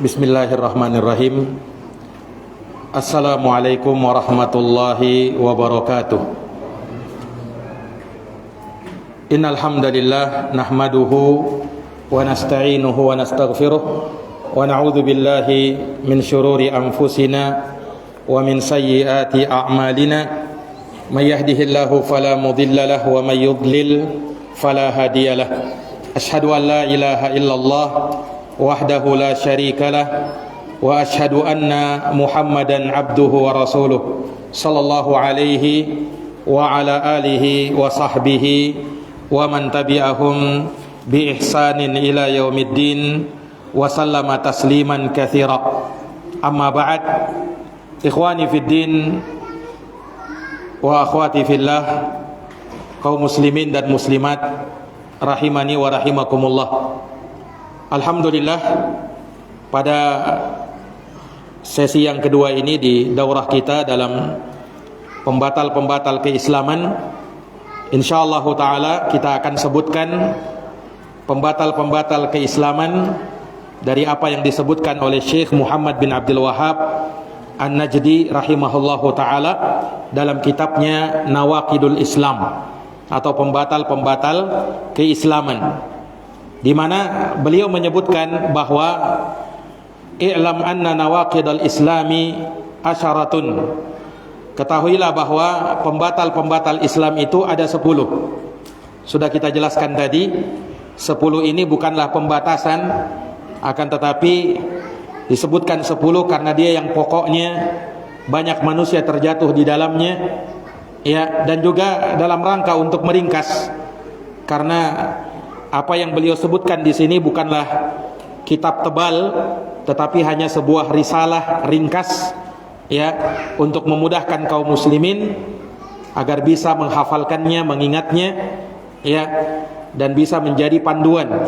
Bismillahirrahmanirrahim. Assalamualaikum warahmatullahi wabarakatuh. Innal hamdalillah nahmaduhu wa nasta'inuhu wa nastaghfiruh wa na'udzu billahi min shururi anfusina wa min sayyiati a'malina. May yahdihillahu fala mudilla lahu wa may yudlil fala hadiyalah. Asyhadu an la ilaha illallah wahdahu la syarika lah wa asyhadu anna Muhammadan abduhu wa rasuluh sallallahu alaihi wa ala alihi wa sahbihi wa man tabi'ahum bi ihsanin ila yaumiddin wa sallama tasliman katsira. Amma ba'd. Ikhwani fid din wa akhwati fillah, kaum muslimin dan muslimat rahimani wa rahimakumullah. Alhamdulillah, pada sesi yang kedua ini di daurah kita dalam pembatal-pembatal keislaman, insyaallah ta'ala kita akan sebutkan pembatal-pembatal keislaman dari apa yang disebutkan oleh Syekh Muhammad bin Abdul Wahhab An-Najdi rahimahullahu ta'ala dalam kitabnya Nawaqidul Islam, atau pembatal-pembatal keislaman, di mana beliau menyebutkan bahwa i'lam anna nawaqidal islami asyaratun. Ketahuilah bahwa pembatal-pembatal Islam itu ada 10. Sudah kita jelaskan tadi, 10 ini bukanlah pembatasan, akan tetapi disebutkan 10 karena dia yang pokoknya banyak manusia terjatuh di dalamnya, ya, dan juga dalam rangka untuk meringkas, karena apa yang beliau sebutkan di sini bukanlah kitab tebal, tetapi hanya sebuah risalah ringkas, ya, untuk memudahkan kaum muslimin agar bisa menghafalkannya, mengingatnya, ya, dan bisa menjadi panduan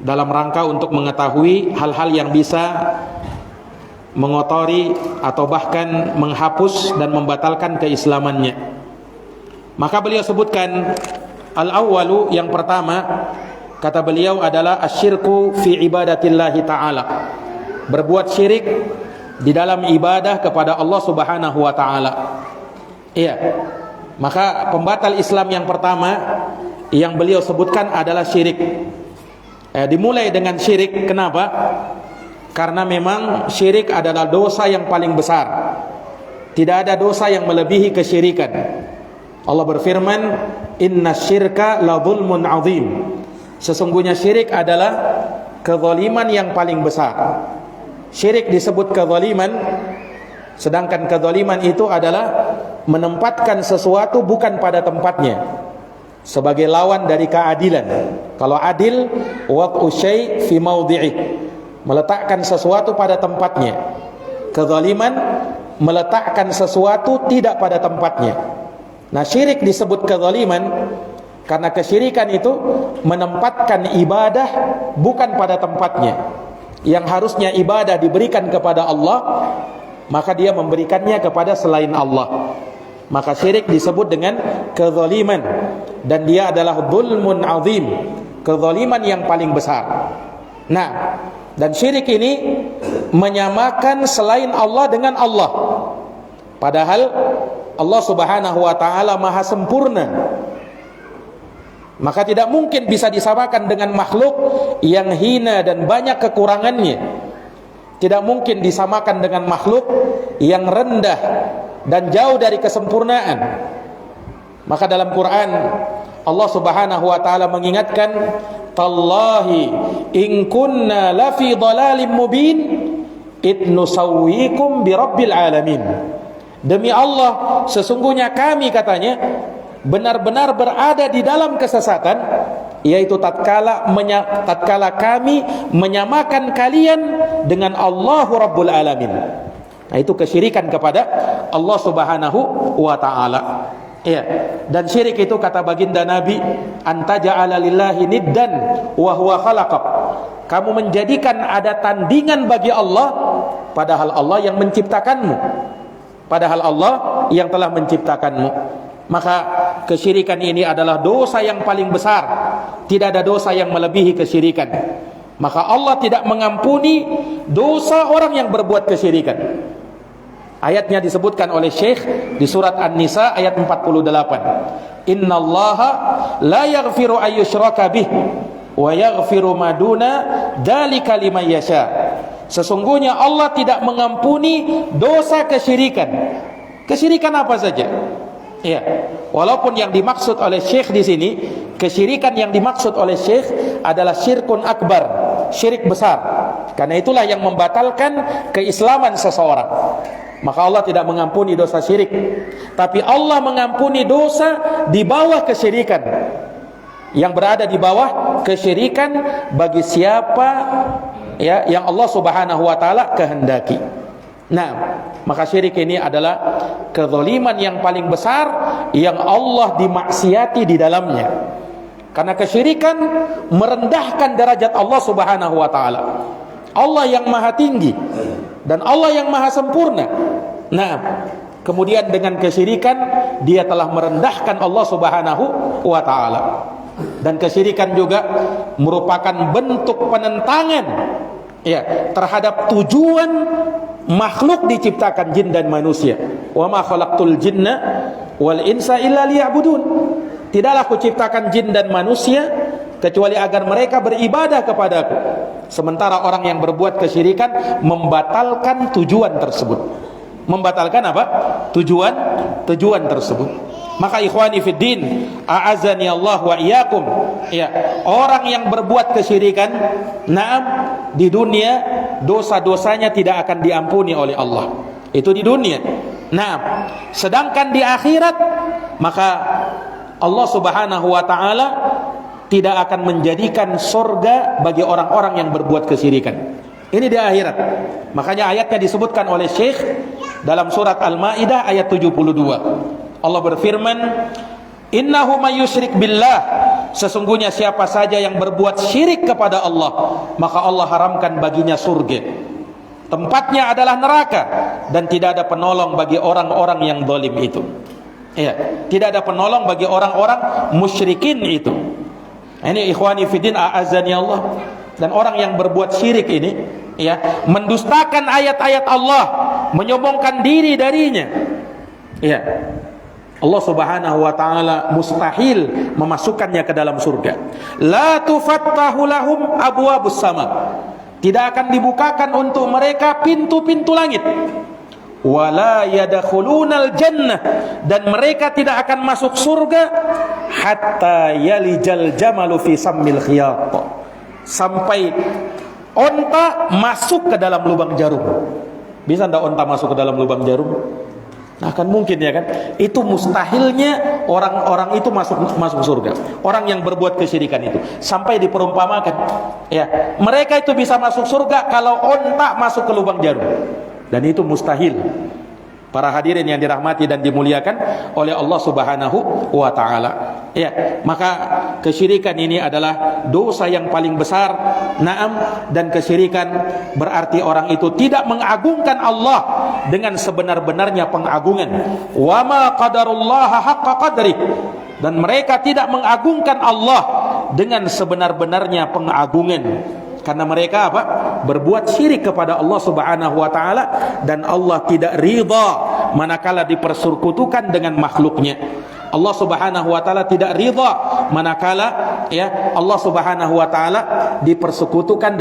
dalam rangka untuk mengetahui hal-hal yang bisa mengotori atau bahkan menghapus dan membatalkan keislamannya. Maka beliau sebutkan al-awwalu, yang pertama, kata beliau adalah asyirku fi ibadatillahi ta'ala, berbuat syirik di dalam ibadah kepada Allah subhanahu wa ta'ala. Iya, maka pembatal Islam yang pertama yang beliau sebutkan adalah syirik. Dimulai dengan syirik, kenapa? Karena memang syirik adalah dosa yang paling besar. Tidak ada dosa yang melebihi kesyirikan. Allah berfirman, inna syirka la zulmun azim. Sesungguhnya syirik adalah kezaliman yang paling besar. Syirik disebut kezaliman, sedangkan kezaliman itu adalah menempatkan sesuatu bukan pada tempatnya, sebagai lawan dari keadilan. Kalau adil, waq'u syai' fi mawdi'i, meletakkan sesuatu pada tempatnya. Kezaliman, meletakkan sesuatu tidak pada tempatnya. Nah, syirik disebut kezaliman karena kesyirikan itu menempatkan ibadah bukan pada tempatnya. Yang harusnya ibadah diberikan kepada Allah, maka dia memberikannya kepada selain Allah. Maka syirik disebut dengan kezaliman, dan dia adalah zulmun azim, kezaliman yang paling besar. Nah, dan syirik ini menyamakan selain Allah dengan Allah, padahal Allah subhanahu wa ta'ala maha sempurna. Maka tidak mungkin bisa disamakan dengan makhluk yang hina dan banyak kekurangannya. Tidak mungkin disamakan dengan makhluk yang rendah dan jauh dari kesempurnaan. Maka dalam Quran Allah subhanahu wa ta'ala mengingatkan, tallahi in kunna lafi dhalalim mubin idnusawwikum birabbil alamin. Demi Allah, sesungguhnya kami, katanya, benar-benar berada di dalam kesesatan, yaitu tatkala kami menyamakan kalian dengan Allahu Rabbul Alamin. Nah, itu kesyirikan kepada Allah subhanahu wa ta'ala. Ya. Dan syirik itu, kata baginda Nabi, antaja'ala lillahi niddan wa huwa khalaqak. Kamu menjadikan ada tandingan bagi Allah, padahal Allah yang menciptakanmu. Padahal Allah yang telah menciptakanmu. Maka kesyirikan ini adalah dosa yang paling besar. Tidak ada dosa yang melebihi kesyirikan. maka Allah tidak mengampuni dosa orang yang berbuat kesyirikan. Ayatnya disebutkan oleh Syekh di surat An-Nisa ayat 48. Innallaha la yaghfiru ayyushraka bih wa yaghfiru ma duna dzalika liman yasha. Sesungguhnya Allah tidak mengampuni dosa kesyirikan. Kesyirikan apa saja? Ya, walaupun yang dimaksud oleh Syekh di sini, kesyirikan yang dimaksud oleh Syekh adalah syirkun akbar, syirik besar. Karena itulah yang membatalkan keislaman seseorang. Maka Allah tidak mengampuni dosa syirik, tapi Allah mengampuni dosa di bawah kesyirikan, yang berada di bawah kesyirikan bagi siapa ya yang Allah Subhanahu wa taala kehendaki. Nah, maka syirik ini adalah kezaliman yang paling besar yang Allah dimaksiati di dalamnya. Karena kesyirikan merendahkan derajat Allah Subhanahu wa taala. Allah yang maha tinggi dan Allah yang maha sempurna. Nah, kemudian dengan kesyirikan dia telah merendahkan Allah Subhanahu wa taala. Dan kesyirikan juga merupakan bentuk penentangan ya terhadap tujuan makhluk diciptakan jin dan manusia. Wa ma khalaqtul jinna wal insa illa liya'budun. Tidaklah kuciptakan jin dan manusia kecuali agar mereka beribadah kepadaku. Sementara orang yang berbuat kesyirikan membatalkan tujuan tersebut. Membatalkan apa? Tujuan tersebut. Maka ikhwani fiddin, a'azani Allah wa iyyakum. Ya, orang yang berbuat kesyirikan, naam, di dunia dosa-dosanya tidak akan diampuni oleh Allah. Itu di dunia. Naam. Sedangkan di akhirat, maka Allah Subhanahu wa taala tidak akan menjadikan surga bagi orang-orang yang berbuat kesyirikan. Ini di akhirat. Makanya ayatnya disebutkan oleh Syekh dalam surat Al-Maidah ayat 72. Allah berfirman, innahu may yusyrik billah, sesungguhnya siapa saja yang berbuat syirik kepada Allah, maka Allah haramkan baginya surga. Tempatnya adalah neraka dan tidak ada penolong bagi orang-orang yang zalim itu. Ya, tidak ada penolong bagi orang-orang musyrikin itu. Ini ikhwani fiddin, a'azani Allah. Dan orang yang berbuat syirik ini ya, mendustakan ayat-ayat Allah, menyombongkan diri darinya. Ya. Allah Subhanahu wa taala mustahil memasukkannya ke dalam surga. La tufattahu lahum abwabus sama. Tidak akan dibukakan untuk mereka pintu-pintu langit. Wala yadkhulunal jannah, dan mereka tidak akan masuk surga hatta yalijal jamalu fi sammil khiyat, sampai onta masuk ke dalam lubang jarum. Bisa enggak onta masuk ke dalam lubang jarum? Nah, kan mungkin ya kan? Itu mustahilnya orang-orang itu masuk surga. Orang yang berbuat kesyirikan itu sampai diperumpamakan ya, mereka itu bisa masuk surga kalau onta masuk ke lubang jarum. Dan itu mustahil. Para hadirin yang dirahmati dan dimuliakan oleh Allah Subhanahu wa taala. Ya, maka kesyirikan ini adalah dosa yang paling besar. Naam, dan kesyirikan berarti orang itu tidak mengagungkan Allah dengan sebenar-benarnya pengagungan. Wa ma qadarullaha haqqa qadrih, dan mereka tidak mengagungkan Allah dengan sebenar-benarnya pengagungan. Karena mereka apa? Berbuat syirik kepada Allah Subhanahu wa taala, dan Allah tidak ridha manakala dipersekutukan dengan makhluknya. Allah Subhanahu wa taala tidak ridha manakala ya Allah Subhanahu wa taala dipersekutukan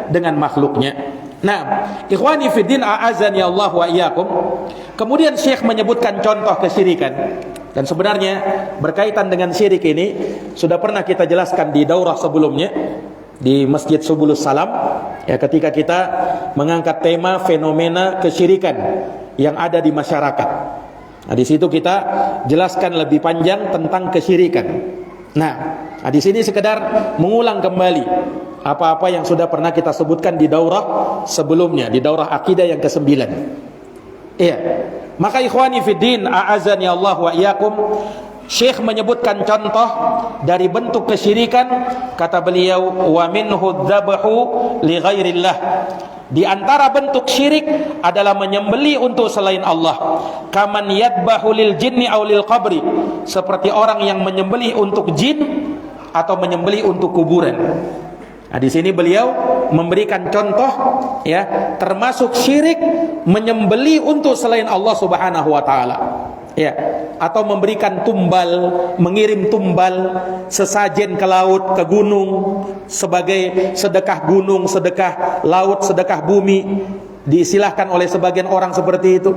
dengan makhluknya. Nah, ikhwani fiddin, a'azani Allah wa iyyakum. Kemudian Syekh menyebutkan contoh kesyirikan. Dan sebenarnya berkaitan dengan syirik ini sudah pernah kita jelaskan di daurah sebelumnya di Masjid Subulus Salam ya, ketika kita mengangkat tema fenomena kesyirikan yang ada di masyarakat. Nah, di situ kita jelaskan lebih panjang tentang kesyirikan. Nah, di sini sekedar mengulang kembali apa-apa yang sudah pernah kita sebutkan di daurah sebelumnya, di daurah akidah yang ke-9. Iya. Maka ikhwani fiddin, a'azani Allah wa iyyakum, Syekh menyebutkan contoh dari bentuk kesyirikan. Kata beliau, wa minhu dzabhu li ghairillah. Di antara bentuk syirik adalah menyembelih untuk selain Allah. Kaman yadbahu lil jinni aw lil qabri, seperti orang yang menyembelih untuk jin atau menyembelih untuk kuburan. Nah, di sini beliau memberikan contoh ya, termasuk syirik menyembelih untuk selain Allah Subhanahu wa taala. Ya, atau memberikan tumbal, mengirim tumbal sesajen ke laut, ke gunung sebagai sedekah gunung, sedekah laut, sedekah bumi. Diistilahkan oleh sebagian orang seperti itu.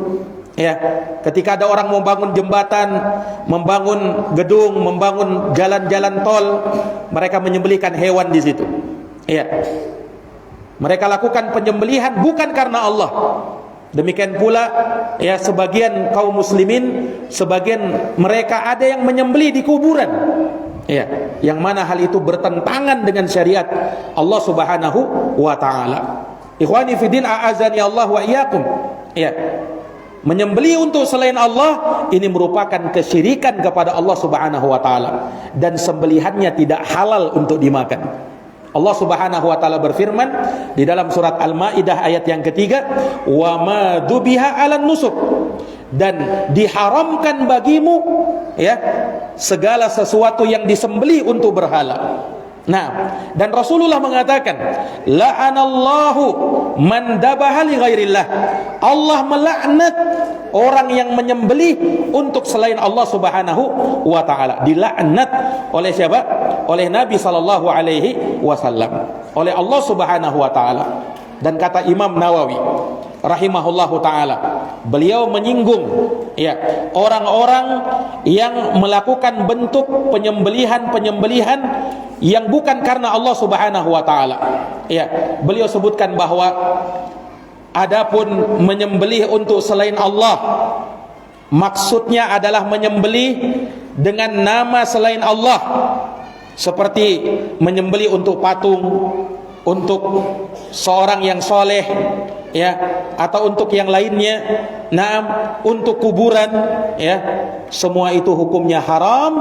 Ya, ketika ada orang membangun jembatan, membangun gedung, membangun jalan-jalan tol, mereka menyembelihkan hewan di situ. Ya, mereka lakukan penyembelihan bukan karena Allah. Demikian pula ya, sebagian kaum muslimin, sebagian mereka ada yang menyembelih di kuburan. Ya, yang mana hal itu bertentangan dengan syariat Allah Subhanahu wa taala. Ikhwani fiddin, a'azani Allah wa iyyakum. Ya. Menyembelih untuk selain Allah ini merupakan kesyirikan kepada Allah Subhanahu wa taala, dan sembelihannya tidak halal untuk dimakan. Allah Subhanahu wa taala berfirman di dalam surat Al-Maidah ayat yang ketiga, "Wa ma dubiha 'alan nusuk." Dan diharamkan bagimu ya, segala sesuatu yang disembelih untuk berhala. Nah, dan Rasulullah mengatakan, la'anallahu man dabaha li ghairillah. Allah melaknat orang yang menyembelih untuk selain Allah Subhanahu wa taala. Dilaknat oleh siapa? Oleh Nabi sallallahu alaihi wasallam, oleh Allah Subhanahu wa taala. Dan kata Imam Nawawi rahimahullahu taala, beliau menyinggung ya, orang-orang yang melakukan bentuk penyembelihan yang bukan karena Allah Subhanahu wa taala. Ya, beliau sebutkan bahwa adapun menyembelih untuk selain Allah, maksudnya adalah menyembelih dengan nama selain Allah, seperti menyembelih untuk patung, untuk seorang yang soleh ya, atau untuk yang lainnya, untuk kuburan ya, semua itu hukumnya haram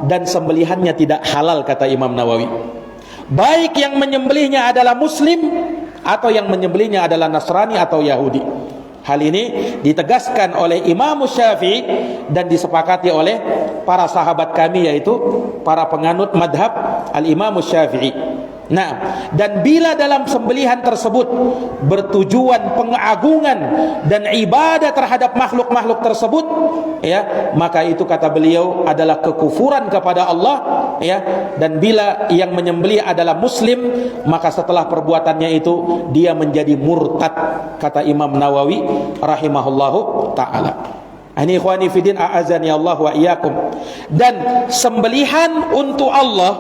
dan sembelihannya tidak halal, kata Imam Nawawi. Baik yang menyembelihnya adalah muslim atau yang menyembelihnya adalah Nasrani atau Yahudi. Hal ini ditegaskan oleh Imam Syafi'i dan disepakati oleh para sahabat kami, yaitu para penganut madhab Al-Imam Syafi'i. Nah, dan bila dalam sembelihan tersebut bertujuan pengagungan dan ibadah terhadap makhluk-makhluk tersebut ya, maka itu kata beliau adalah kekufuran kepada Allah ya. Dan bila yang menyembelih adalah muslim, maka setelah perbuatannya itu dia menjadi murtad, kata Imam Nawawi rahimahullahu taala. Ini ikhwani fiddin, a'azani Allah wa iyyakum. Dan sembelihan untuk Allah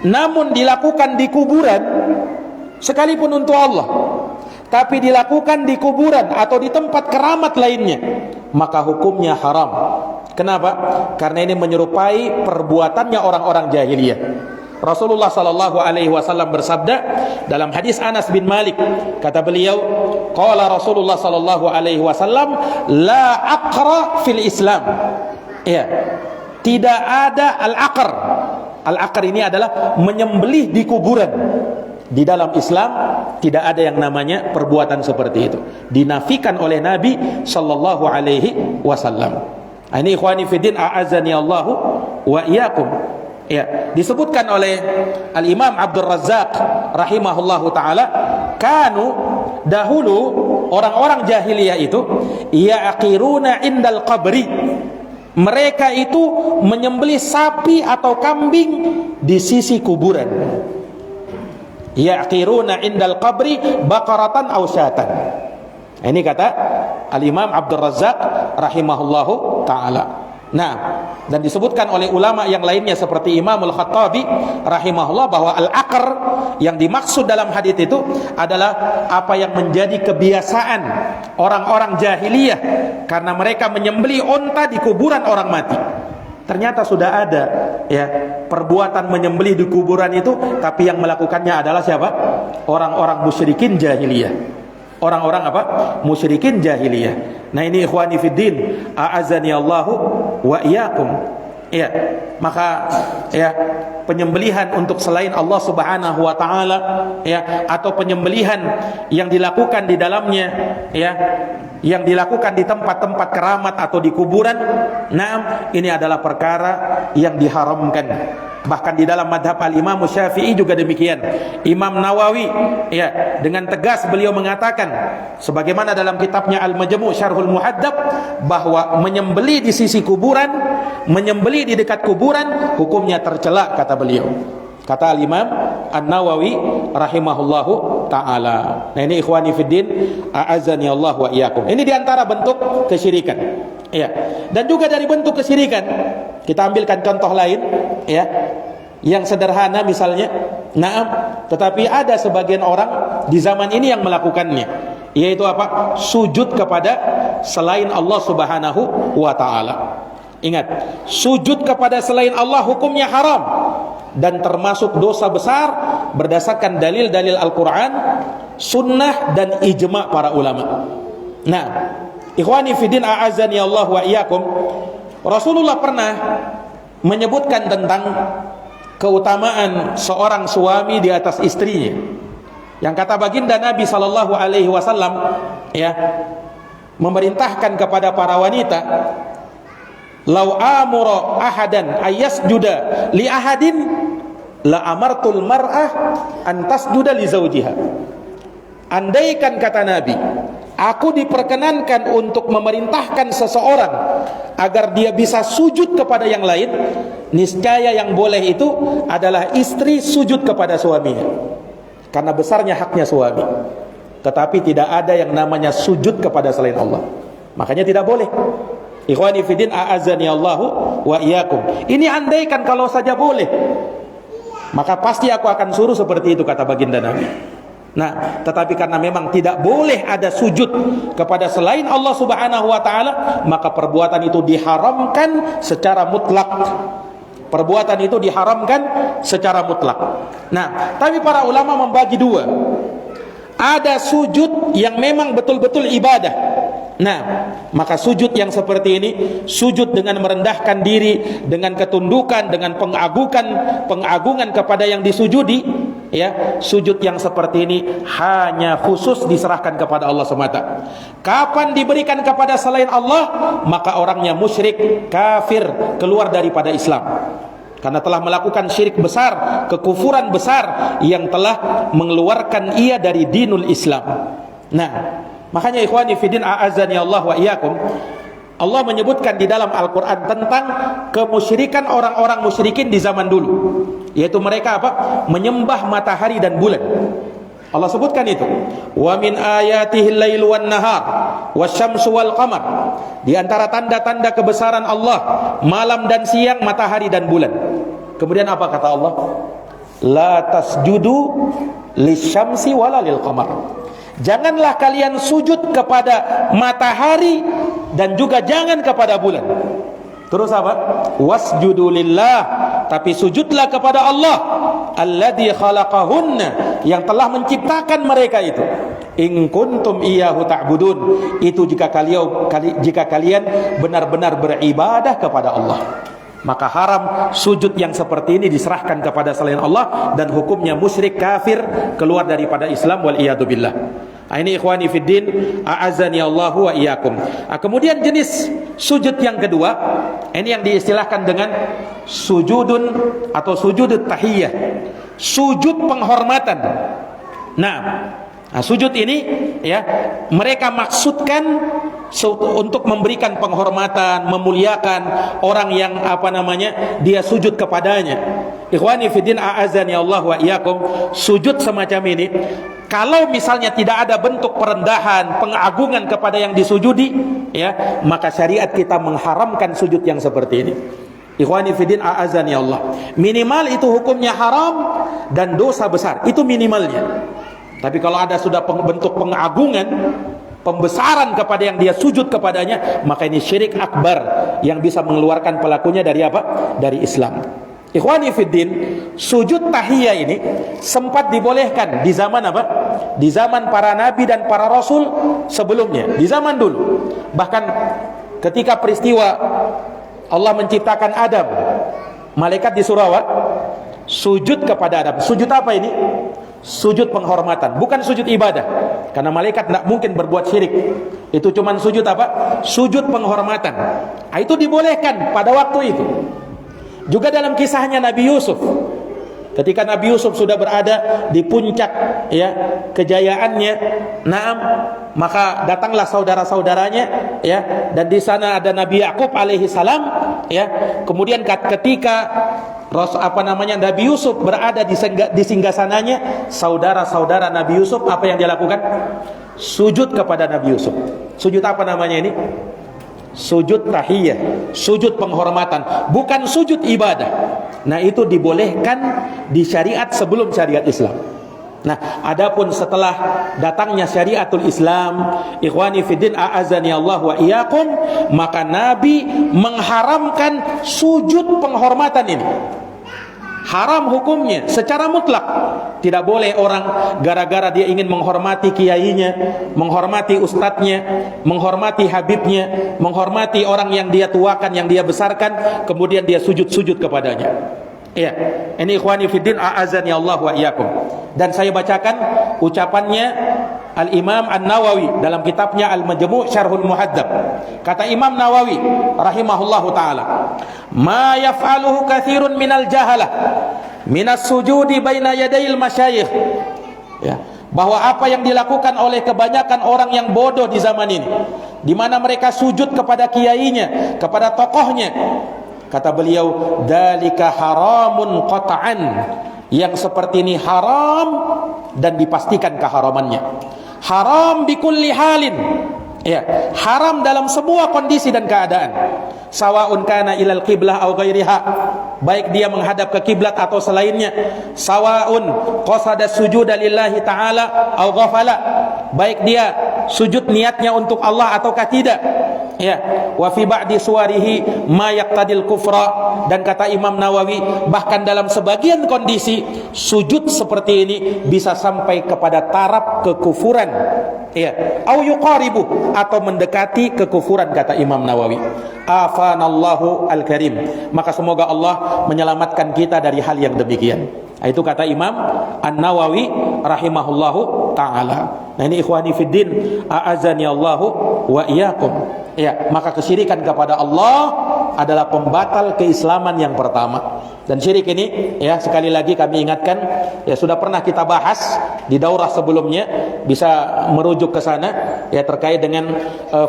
namun dilakukan di kuburan, sekalipun untuk Allah, tapi dilakukan di kuburan atau di tempat keramat lainnya, maka hukumnya haram. Kenapa? Karena ini menyerupai perbuatannya orang-orang jahiliyah. Rasulullah sallallahu alaihi wasallam bersabda dalam hadis Anas bin Malik, kata beliau, qala Rasulullah sallallahu alaihi wasallam, la aqra fil Islam. Ya, tidak ada al-aqr. Al-aqr ini adalah menyembelih di kuburan. Di dalam Islam tidak ada yang namanya perbuatan seperti itu. Dinafikan oleh Nabi sallallahu alaihi wasallam. Ini ikhwani fiddin, a'azani Allahu wa iyyakum. Ya, disebutkan oleh Al-Imam Abdul Razzaq rahimahullahu taala, kanu dahulu orang-orang jahiliyah itu ya'qiruna indal qabri. Mereka itu menyembelih sapi atau kambing di sisi kuburan. Ya'qiruna indal qabri baqaratan aw syatan. Ini kata Al-Imam Abdul Razzaq rahimahullahu taala. Nah, dan disebutkan oleh ulama yang lainnya seperti Imam Al-Khattabi rahimahullah bahwa al-aqr yang dimaksud dalam hadis itu adalah apa yang menjadi kebiasaan orang-orang jahiliyah, karena mereka menyembelih unta di kuburan orang mati. Ternyata sudah ada ya perbuatan menyembelih di kuburan itu, tapi yang melakukannya adalah siapa? Orang-orang musyrikin jahiliyah. Orang-orang apa? Musyrikin jahiliyah. Nah, ini ikhwani fiddin, a'azani Allahu wa iyyakum. Ya, maka ya penyembelihan untuk selain Allah Subhanahu wa taala ya, atau penyembelihan yang dilakukan di dalamnya ya, yang dilakukan di tempat-tempat keramat atau di kuburan, nah ini adalah perkara yang diharamkan. Bahkan di dalam madhab al-Imam Syafi'i juga demikian. Imam Nawawi ya, dengan tegas beliau mengatakan sebagaimana dalam kitabnya Al-Majmu' Syarhul Muhaddab, bahwa menyembelih di sisi kuburan, menyembelih di dekat kuburan hukumnya tercela, kata beliau. Kata Al-Imam An-Nawawi rahimahullahu ta'ala. Nah ini ikhwani fiddin, a'azani Allah wa iyyakum. Ini diantara bentuk kesyirikan ya. Dan juga dari bentuk kesyirikan kita ambilkan contoh lain ya, yang sederhana misalnya. Naam, tetapi ada sebagian orang di zaman ini yang melakukannya, yaitu apa? Sujud kepada selain Allah Subhanahu wa ta'ala. Ingat, sujud kepada selain Allah hukumnya haram dan termasuk dosa besar berdasarkan dalil-dalil Al-Quran, sunnah, dan ijma' para ulama. Nah, ikhwani fiddin, a'azani Allah wa iyyakum, Rasulullah pernah menyebutkan tentang keutamaan seorang suami di atas istrinya, yang kata baginda Nabi sallallahu alaihi wasallam ya, memerintahkan kepada para wanita, "Lau amura ahadan ayasjuda li ahadin la amartul mar'ah an tasjuda li zawjiha." Andaikan, kata Nabi, aku diperkenankan untuk memerintahkan seseorang agar dia bisa sujud kepada yang lain, niscaya yang boleh itu adalah istri sujud kepada suaminya, karena besarnya haknya suami. Tetapi tidak ada yang namanya sujud kepada selain Allah, makanya tidak boleh. Ikhwani fiddin, a'azani Allahu wa iyyakum. Ini andaikan kalau saja boleh, maka pasti aku akan suruh seperti itu, kata baginda Nabi. Nah, tetapi karena memang tidak boleh ada sujud kepada selain Allah Subhanahu wa ta'ala, maka perbuatan itu diharamkan secara mutlak. Perbuatan itu diharamkan secara mutlak. Nah, tapi para ulama membagi dua. Ada sujud yang memang betul-betul ibadah. Nah, maka sujud yang seperti ini, sujud dengan merendahkan diri, dengan ketundukan, dengan pengagungan kepada yang disujudi, ya, sujud yang seperti ini hanya khusus diserahkan kepada Allah semata. Kapan diberikan kepada selain Allah, maka orangnya musyrik, kafir, keluar daripada Islam, karena telah melakukan syirik besar, kekufuran besar yang telah mengeluarkan ia dari dinul Islam. Nah, makanya ikhwani fiddin, a'azani Allah wa iyyakum, Allah menyebutkan di dalam Al-Quran tentang kemusyrikan orang-orang musyrikin di zaman dulu, yaitu mereka apa? Menyembah matahari dan bulan. Allah sebutkan itu, wa min ayatihi al-lailu wan nahar wasyamsu wal qamar. Di antara tanda-tanda kebesaran Allah, malam dan siang, matahari dan bulan. Kemudian apa kata Allah? La tasjudu lisyamsi wala lil qamar. Janganlah kalian sujud kepada matahari dan juga jangan kepada bulan. Terus apa? Wasjudu lillah, tapi sujudlah kepada Allah alladzi khalaqahunna, yang telah menciptakan mereka itu. In kuntum iyyahu ta'budun, itu jika kalian benar-benar beribadah kepada Allah. Maka haram sujud yang seperti ini diserahkan kepada selain Allah, dan hukumnya musyrik, kafir, keluar daripada Islam, wal iyadu billah. Ini ikhwani fiddin, a'azani Allahu wa iyyakum. Kemudian jenis sujud yang kedua, ini yang diistilahkan dengan sujudun atau sujud tahiyyah, sujud penghormatan. Nah, sujud ini ya, mereka maksudkan untuk memberikan penghormatan, memuliakan orang yang dia sujud kepadanya. Ikhwani fiddin, a'azani Allah wa iyyakum, sujud semacam ini, kalau misalnya tidak ada bentuk perendahan, pengagungan kepada yang disujudi, ya, maka syariat kita mengharamkan sujud yang seperti ini. Ikhwani fiddin, a'azani Allah, minimal itu hukumnya haram dan dosa besar, itu minimalnya. Tapi kalau ada sudah bentuk pengagungan, pembesaran kepada yang dia sujud kepadanya, maka ini syirik akbar yang bisa mengeluarkan pelakunya dari apa? Dari Islam. Ikhwani fiddin, sujud tahiyyah ini sempat dibolehkan di zaman apa? Di zaman para nabi dan para rasul sebelumnya, di zaman dulu. Bahkan ketika peristiwa Allah menciptakan Adam, malaikat disuruh apa? Sujud kepada Adam. Sujud apa ini? Sujud penghormatan, bukan sujud ibadah, karena malaikat tidak mungkin berbuat syirik. Itu cuma sujud apa? Sujud penghormatan. Itu dibolehkan pada waktu itu. Juga dalam kisahnya Nabi Yusuf, ketika Nabi Yusuf sudah berada di puncak ya kejayaannya, naam, maka datanglah saudara-saudaranya ya, dan di sana ada Nabi Yakub alaihi salam ya. Kemudian ketika Nabi Yusuf berada di singgasananya, saudara-saudara Nabi Yusuf apa yang dia lakukan? Sujud kepada Nabi Yusuf. Sujud apa namanya ini? Sujud tahiyah, sujud penghormatan, bukan sujud ibadah. Nah, itu dibolehkan di syariat sebelum syariat Islam. Nah, adapun setelah datangnya syariatul Islam, ikhwani fiddin a'azani Allah wa iyyakum, maka Nabi mengharamkan sujud penghormatan ini. Haram hukumnya secara mutlak. Tidak boleh orang gara-gara dia ingin menghormati kiainya, menghormati ustadznya, menghormati habibnya, menghormati orang yang dia tuakan, yang dia besarkan, kemudian dia sujud-sujud kepadanya. Ya, ini ikhwani fiddin a'azani Allah wa iyyakum. Dan saya bacakan ucapannya Al-Imam An-Nawawi dalam kitabnya Al-Majmu' Syarhul Muhadzab. Kata Imam Nawawi rahimahullahu taala, "Ma yaf'aluhu katsirun minal jahalah minas sujudi baina yadayil masyayikh." Ya, bahwa apa yang dilakukan oleh kebanyakan orang yang bodoh di zaman ini, di mana mereka sujud kepada kiainya, kepada tokohnya. Kata beliau, "Dzalika haramun qat'an." Yang seperti ini haram dan dipastikan keharamannya. Haram bikulli halin. Ya, haram dalam semua kondisi dan keadaan. Sawa'un kana ilal qiblah aw ghairiha, baik dia menghadap ke kiblat atau selainnya. Sawa'un qasada sujuda lillahi ta'ala aw ghafala, baik dia sujud niatnya untuk Allah ataukah tidak. Ya, wa fi ba'di suwarihi ma yaqtadil kufra, dan kata Imam Nawawi bahkan dalam sebagian kondisi sujud seperti ini bisa sampai kepada taraf kekufuran. Ya, au yuqaribu, atau mendekati kekufuran, kata Imam Nawawi. Afanallahu al-karim. Maka semoga Allah menyelamatkan kita dari hal yang demikian. Itu kata Imam An-Nawawi rahimahullahu ta'ala. Nah, ini ikhwani fiddin a'azani Allahu wa iyyakum. Ya, maka kesyirikan kepada Allah adalah pembatal keislaman yang pertama. Dan syirik ini, ya, sekali lagi kami ingatkan, ya, sudah pernah kita bahas di daurah sebelumnya, bisa merujuk ke sana, ya, terkait dengan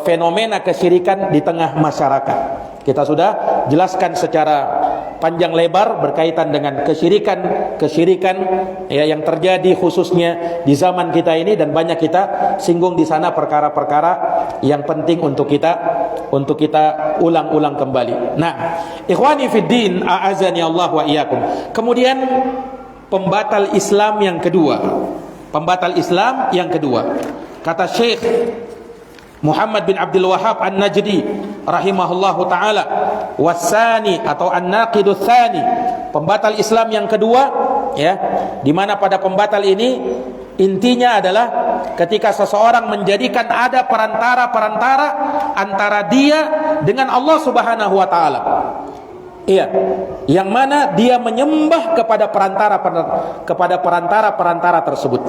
fenomena kesyirikan di tengah masyarakat. Kita sudah jelaskan secara panjang lebar berkaitan dengan kesyirikan ya, yang terjadi khususnya di zaman kita ini, dan banyak kita singgung di sana perkara-perkara yang penting untuk kita ulang-ulang kembali. Nah, ikhwani fiddin a'azani Allah wa iyyakum. Kemudian pembatal Islam yang kedua. Kata Syekh Muhammad bin Abdul Wahhab An-Najdi rahimahullahu taala, wasani atau an-naqidus tsani, pembatal Islam yang kedua, ya, di mana pada pembatal ini intinya adalah ketika seseorang menjadikan ada perantara antara dia dengan Allah Subhanahu wa taala. Iya, yang mana dia menyembah kepada perantara tersebut.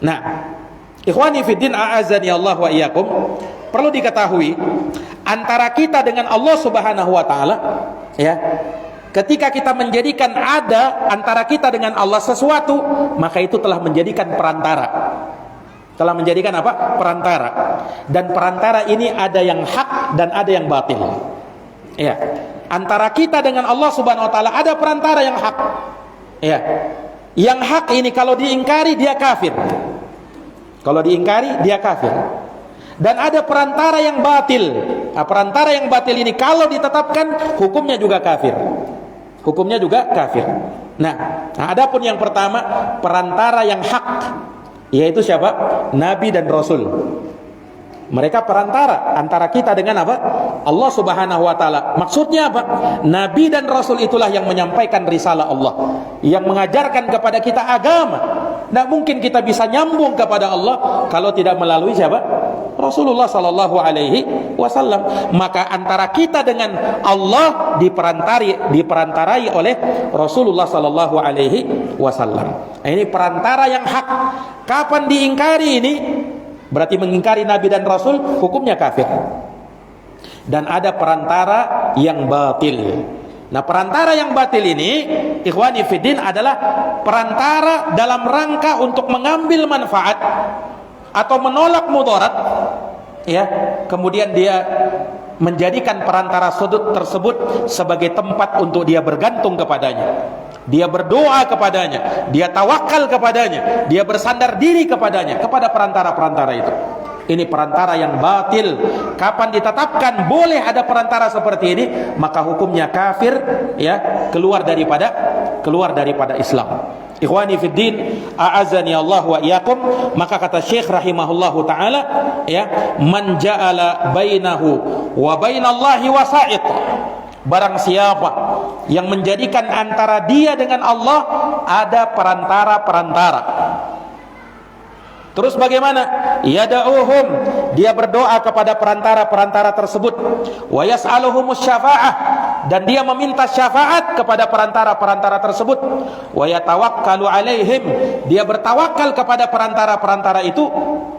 Nah, ikhwani fiddin a'azani Allah wa iyyakum, perlu diketahui antara kita dengan Allah Subhanahu wa taala, ya, ketika kita menjadikan ada antara kita dengan Allah sesuatu, maka itu telah menjadikan perantara. Telah menjadikan apa? Perantara. Dan perantara ini ada yang hak dan ada yang batil. Ya. Antara kita dengan Allah Subhanahu wa taala ada perantara yang hak. Ya. Yang hak ini kalau diingkari dia kafir. Kalau diingkari dia kafir. Dan ada perantara yang batil. Nah, perantara yang batil ini kalau ditetapkan hukumnya juga kafir. Hukumnya juga kafir. Nah, adapun yang pertama perantara yang hak, yaitu siapa? Nabi dan Rasul. Mereka perantara antara kita dengan apa? Allah Subhanahu wa taala. Maksudnya apa? Nabi dan Rasul itulah yang menyampaikan risalah Allah, yang mengajarkan kepada kita agama. Tidak mungkin kita bisa nyambung kepada Allah kalau tidak melalui siapa? Rasulullah sallallahu alaihi wasallam. Maka antara kita dengan Allah diperantarai oleh Rasulullah sallallahu alaihi wasallam. Ini perantara yang hak. Kapan diingkari ini? Berarti mengingkari Nabi dan Rasul, hukumnya kafir. Dan ada perantara yang batil. Nah, perantara yang batil ini, ikhwani fiddin, adalah perantara dalam rangka untuk mengambil manfaat atau menolak mudarat, ya. Kemudian dia menjadikan perantara sudut tersebut sebagai tempat untuk dia bergantung kepadanya, dia berdoa kepadanya, dia tawakal kepadanya, dia bersandar diri kepadanya, kepada perantara-perantara itu. Ini perantara yang batil. Kapan ditetapkan boleh ada perantara seperti ini, maka hukumnya kafir, ya, keluar daripada Islam. Ikhwani fiddin, a'azani Allah wa iyyakum. Maka kata Syekh rahimahullahu taala, ya, man ja'ala bainahu wa bainallahi wasa'id. Barang siapa yang menjadikan antara dia dengan Allah ada perantara-perantara. Terus bagaimana? Yada'uhum, dia berdoa kepada perantara-perantara tersebut. Wa yas'aluhumus syafa'ah, dan dia meminta syafaat kepada perantara-perantara tersebut. Wa yatawakkalu alaihim, dia bertawakal kepada perantara-perantara itu,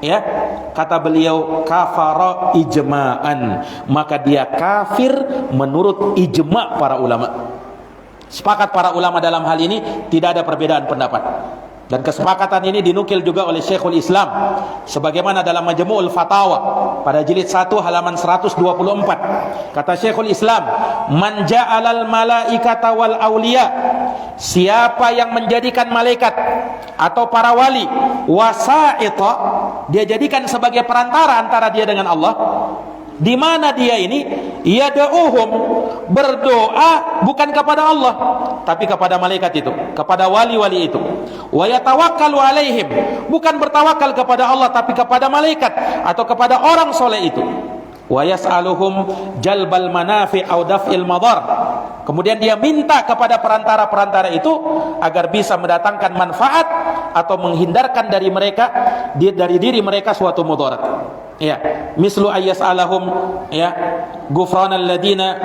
ya. Kata beliau, kafara ijma'an, maka dia kafir menurut ijma' para ulama. Sepakat para ulama dalam hal ini, tidak ada perbedaan pendapat. Dan kesepakatan ini dinukil juga oleh Syekhul Islam sebagaimana dalam Majmu'ul Fatawa pada jilid 1 halaman 124. Kata Syekhul Islam, man ja'alal malaikata wal auliya, siapa yang menjadikan malaikat atau para wali wasa'ita, dia jadikan sebagai perantara antara dia dengan Allah. Di mana dia ini? Yada'uhum, berdoa bukan kepada Allah tapi kepada malaikat itu, kepada wali-wali itu. Wa yatawakkalu alaihim, bukan bertawakal kepada Allah tapi kepada malaikat atau kepada orang soleh itu. Wa yas'aluhum jalbal manafi' au daf'il madar, kemudian dia minta kepada perantara-perantara itu agar bisa mendatangkan manfaat atau menghindarkan dari mereka, dari diri mereka suatu mudarat. Ya, mislu ayyas'alahum, ya, ghufranal ladina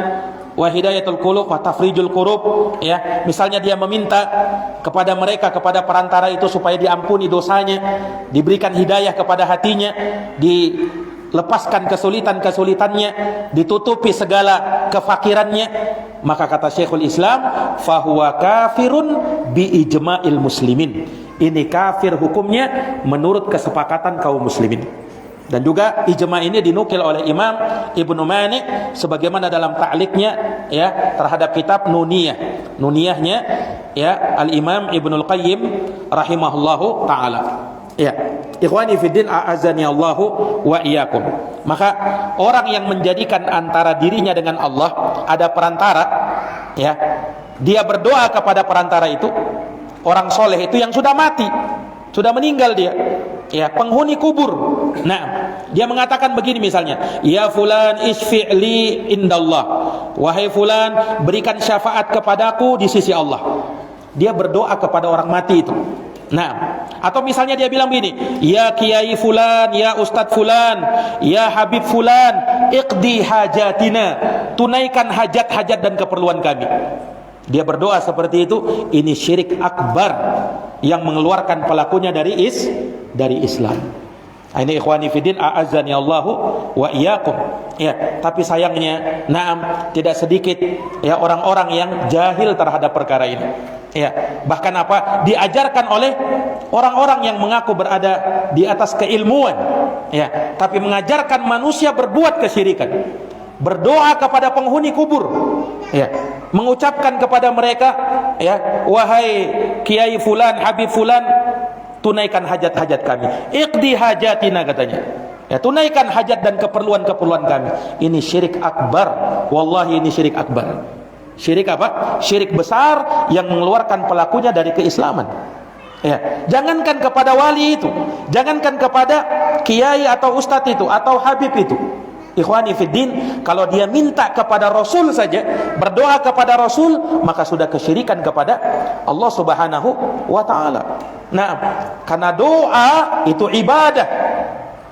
wa hidayatul qulub wa tafrijul qurub, ya. Misalnya dia meminta kepada mereka, kepada perantara itu, supaya diampuni dosanya, diberikan hidayah kepada hatinya, dilepaskan kesulitan-kesulitannya, ditutupi segala kefakirannya. Maka kata Syekhul Islam, fahuwa kafirun bi ijma'il muslimin, ini kafir hukumnya menurut kesepakatan kaum muslimin. Dan juga ijma' ini dinukil oleh Imam Ibnu Mani sebagaimana dalam ta'liqnya, ya, terhadap kitab Nuniyahnya, ya, Al-Imam Ibnul Qayyim rahimahullahu taala. Ya, ikhwani fiddin, a'azani Allahu wa iyyakum. Maka orang yang menjadikan antara dirinya dengan Allah ada perantara, ya, dia berdoa kepada perantara itu, orang soleh itu yang sudah mati, sudah meninggal dia, ya, penghuni kubur. Nah, dia mengatakan begini misalnya, ya fulan isfi'li indallah, wahai fulan berikan syafaat kepadaku di sisi Allah. Dia berdoa kepada orang mati itu. Nah, atau misalnya dia bilang begini, ya kiai fulan, ya ustadz fulan, ya habib fulan, iqdi hajatina, tunaikan hajat-hajat dan keperluan kami. Dia berdoa seperti itu. Ini syirik akbar yang mengeluarkan pelakunya dari Islam. Ini ikhwani fiddin, a'azzani Allahu wa iyyakum. Ya, tapi sayangnya, naam, tidak sedikit, ya, orang-orang yang jahil terhadap perkara ini. Ya, bahkan apa? Diajarkan oleh orang-orang yang mengaku berada di atas keilmuan, ya, tapi mengajarkan manusia berbuat kesyirikan. Berdoa kepada penghuni kubur, ya, mengucapkan kepada mereka, ya, wahai kiai fulan, habib fulan, tunaikan hajat-hajat kami. Iqdi hajatina, katanya. Ya, tunaikan hajat dan keperluan-keperluan kami. Ini syirik akbar. Wallahi ini syirik akbar. Syirik apa? Syirik besar yang mengeluarkan pelakunya dari keislaman. Ya, jangankan kepada wali itu, jangankan kepada kiai atau ustadz itu atau habib itu. Ikhwani fiddin, kalau dia minta kepada Rasul saja, berdoa kepada Rasul, maka sudah kesyirikan kepada Allah Subhanahu wa taala. Nah, karena doa itu ibadah.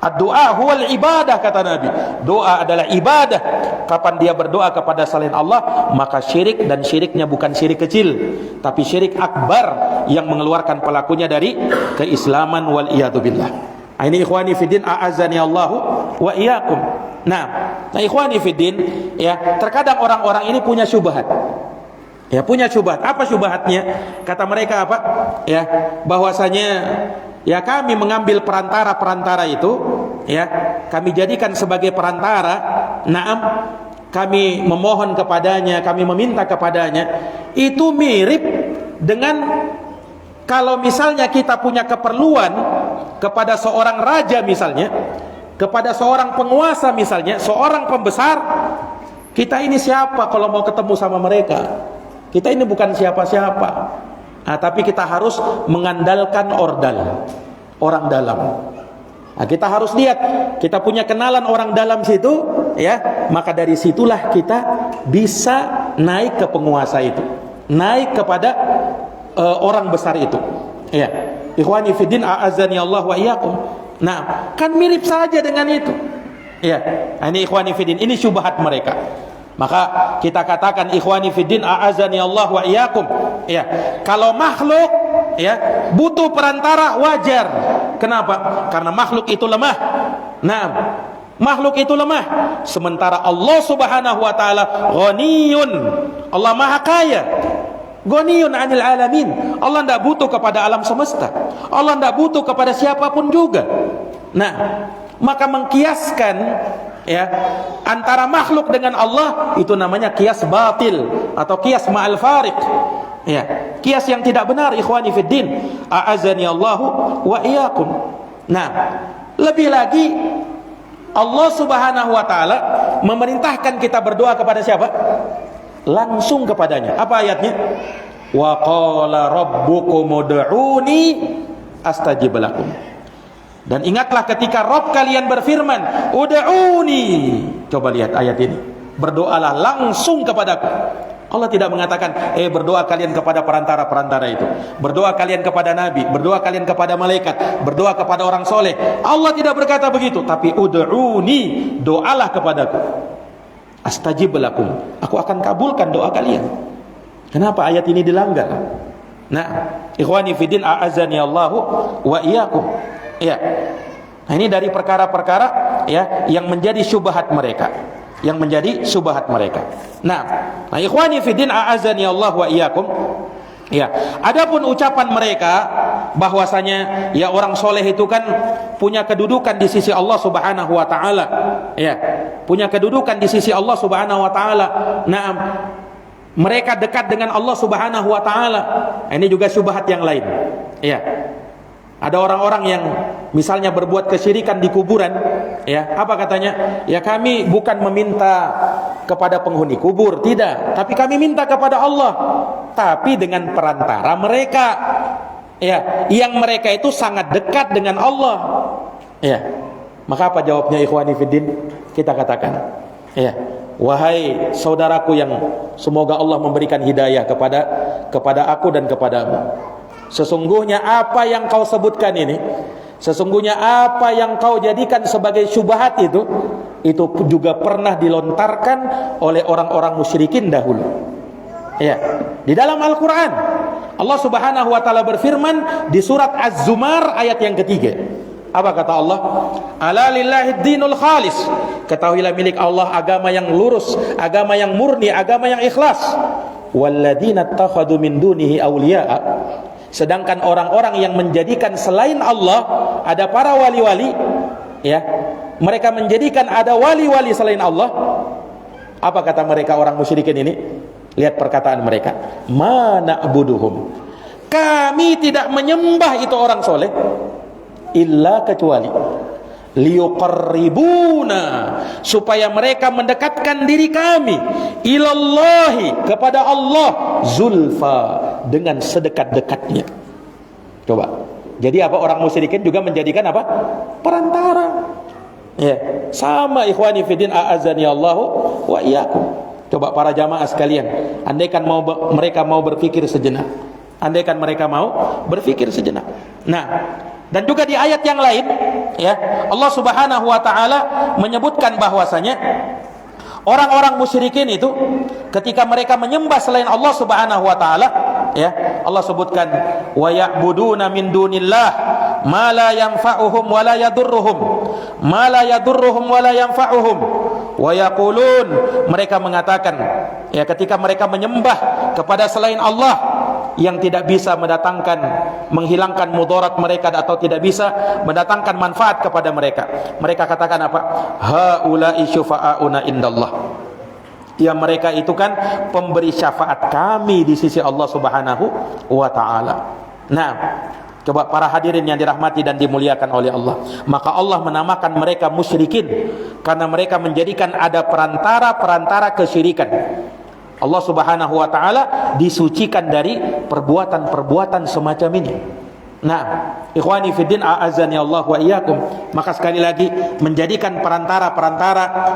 Ad-du'a huwal ibadah, kata Nabi. Doa adalah ibadah. Kapan dia berdoa kepada selain Allah, maka syirik, dan syiriknya bukan syirik kecil, tapi syirik akbar yang mengeluarkan pelakunya dari keislaman wal iyadu billah. Ini ikhwani fiddin, a'azani Allahu wa iyyakum. Nah ikhwani fiddin, ya, terkadang orang-orang ini punya syubhat. Ya, punya syubhat. Apa syubhatnya? Kata mereka apa? Ya, bahwasanya ya kami mengambil perantara-perantara itu, ya, kami jadikan sebagai perantara. Naam, kami memohon kepadanya, kami meminta kepadanya. Itu mirip dengan kalau misalnya kita punya keperluan kepada seorang raja misalnya, kepada seorang penguasa misalnya, seorang pembesar, kita ini siapa kalau mau ketemu sama mereka? Kita ini bukan siapa-siapa. Nah, tapi kita harus mengandalkan orang dalam. Nah, kita harus lihat, kita punya kenalan orang dalam situ, ya, maka dari situlah kita bisa naik ke penguasa itu, naik kepada orang besar itu. Ya, ikhwani fiddin, a'azzani Allah wa iyyakum. Nah, kan mirip saja dengan itu. Ya, ini ikhwani fiddin, ini syubhat mereka. Maka kita katakan ikhwani fiddin, a'azzani Allah wa iyyakum. Ya, kalau makhluk ya butuh perantara, wajar. Kenapa? Karena makhluk itu lemah. Nah, makhluk itu lemah. Sementara Allah Subhanahu wa taala ghaniyun. Allah Maha Kaya. Ghaniyun 'anil alamin. Allah tidak butuh kepada alam semesta. Allah tidak butuh kepada siapapun juga. Nah, maka mengkiaskan ya antara makhluk dengan Allah itu namanya kias batil atau kias ma'al fariq. Ya, kias yang tidak benar, ikhwani fiddin, a'azzani Allahu wa iyyakum. Nah, lebih lagi Allah Subhanahu wa taala memerintahkan kita berdoa kepada siapa? Langsung kepadanya. Apa ayatnya? Wa qala rabbukum ud'uni astajib lakum. Dan ingatlah ketika Rabb kalian berfirman, ud'uni. Coba lihat ayat ini. Berdoalah langsung kepadaku. Allah tidak mengatakan, berdoa kalian kepada perantara-perantara itu. Berdoa kalian kepada nabi, berdoa kalian kepada malaikat, berdoa kepada orang soleh. Allah tidak berkata begitu, tapi ud'uni, doalah kepadaku. Astajib lakum. Aku akan kabulkan doa kalian. Kenapa ayat ini dilanggar? Nah, ikhwani fiddin, a'azzani Allahu wa iyyakum. Ya. Nah, ini dari perkara-perkara ya yang menjadi syubhat mereka. Yang menjadi syubhat mereka. Nah, ikhwani fiddin, a'azzani Allah wa iyyakum. Ya, adapun ucapan mereka bahwasanya ya orang soleh itu kan punya kedudukan di sisi Allah Subhanahu wa taala. Ya, punya kedudukan di sisi Allah Subhanahu wa taala. Nah, mereka dekat dengan Allah Subhanahu wa taala. Ini juga syubhat yang lain. Ya. Ada orang-orang yang misalnya berbuat kesyirikan di kuburan, ya, apa katanya? Ya, kami bukan meminta kepada penghuni kubur, tidak, tapi kami minta kepada Allah, tapi dengan perantara mereka, ya, yang mereka itu sangat dekat dengan Allah. Ya. Maka apa jawabnya ikhwani fiddin? Kita katakan, ya, wahai saudaraku yang semoga Allah memberikan hidayah kepada aku dan kepadamu. Sesungguhnya apa yang kau sebutkan ini, sesungguhnya apa yang kau jadikan sebagai syubhat itu juga pernah dilontarkan oleh orang-orang musyrikin dahulu. Ya, di dalam Al-Quran Allah Subhanahu wa taala berfirman di surat Az-Zumar ayat yang ketiga. Apa kata Allah? Ala lillahid dinul khalis. Ketahuilah milik Allah agama yang lurus, agama yang murni, agama yang ikhlas. Walladzina ittakhadhu min dunihi awliya'a. Sedangkan orang-orang yang menjadikan selain Allah ada para wali-wali, ya, mereka menjadikan ada wali-wali selain Allah. Apa kata mereka orang musyrikin ini? Lihat perkataan mereka. Ma na'buduhum. Kami tidak menyembah itu orang soleh illa kecuali liyuqarribuna, supaya mereka mendekatkan diri kami ilallahi, kepada Allah, zulfa, dengan sedekat-dekatnya. Coba. Jadi apa, orang musyrikin juga menjadikan apa? Perantara. Ya, sama ikhwani fiddin, a'azzani Allahu wa iyyakum. Coba para jamaah sekalian, andaikan mereka mau berpikir sejenak. Andaikan mereka mau berpikir sejenak. Nah, dan juga di ayat yang lain, ya, Allah Subhanahu wa taala menyebutkan bahwasanya orang-orang musyrikin itu ketika mereka menyembah selain Allah Subhanahu wa taala, ya, Allah sebutkan wa ya'buduna min dunillah ma la yanfa'uhum wa la yadurruhum, ma la yadurruhum wa la yanfa'uhum wa yaqulun, mereka mengatakan, ya, ketika mereka menyembah kepada selain Allah yang tidak bisa menghilangkan mudarat mereka atau tidak bisa mendatangkan manfaat kepada mereka. Mereka katakan apa? Haula'i syufa'auna indallah. Ya, mereka itu kan pemberi syafaat kami di sisi Allah Subhanahu wa taala. Nah, coba para hadirin yang dirahmati dan dimuliakan oleh Allah, maka Allah menamakan mereka musyrikin karena mereka menjadikan ada perantara kesyirikan. Allah Subhanahu wa taala disucikan dari perbuatan-perbuatan semacam ini. Nah, ikhwani fiddin, a'azzani Allah wa iyyakum, maka sekali lagi menjadikan perantara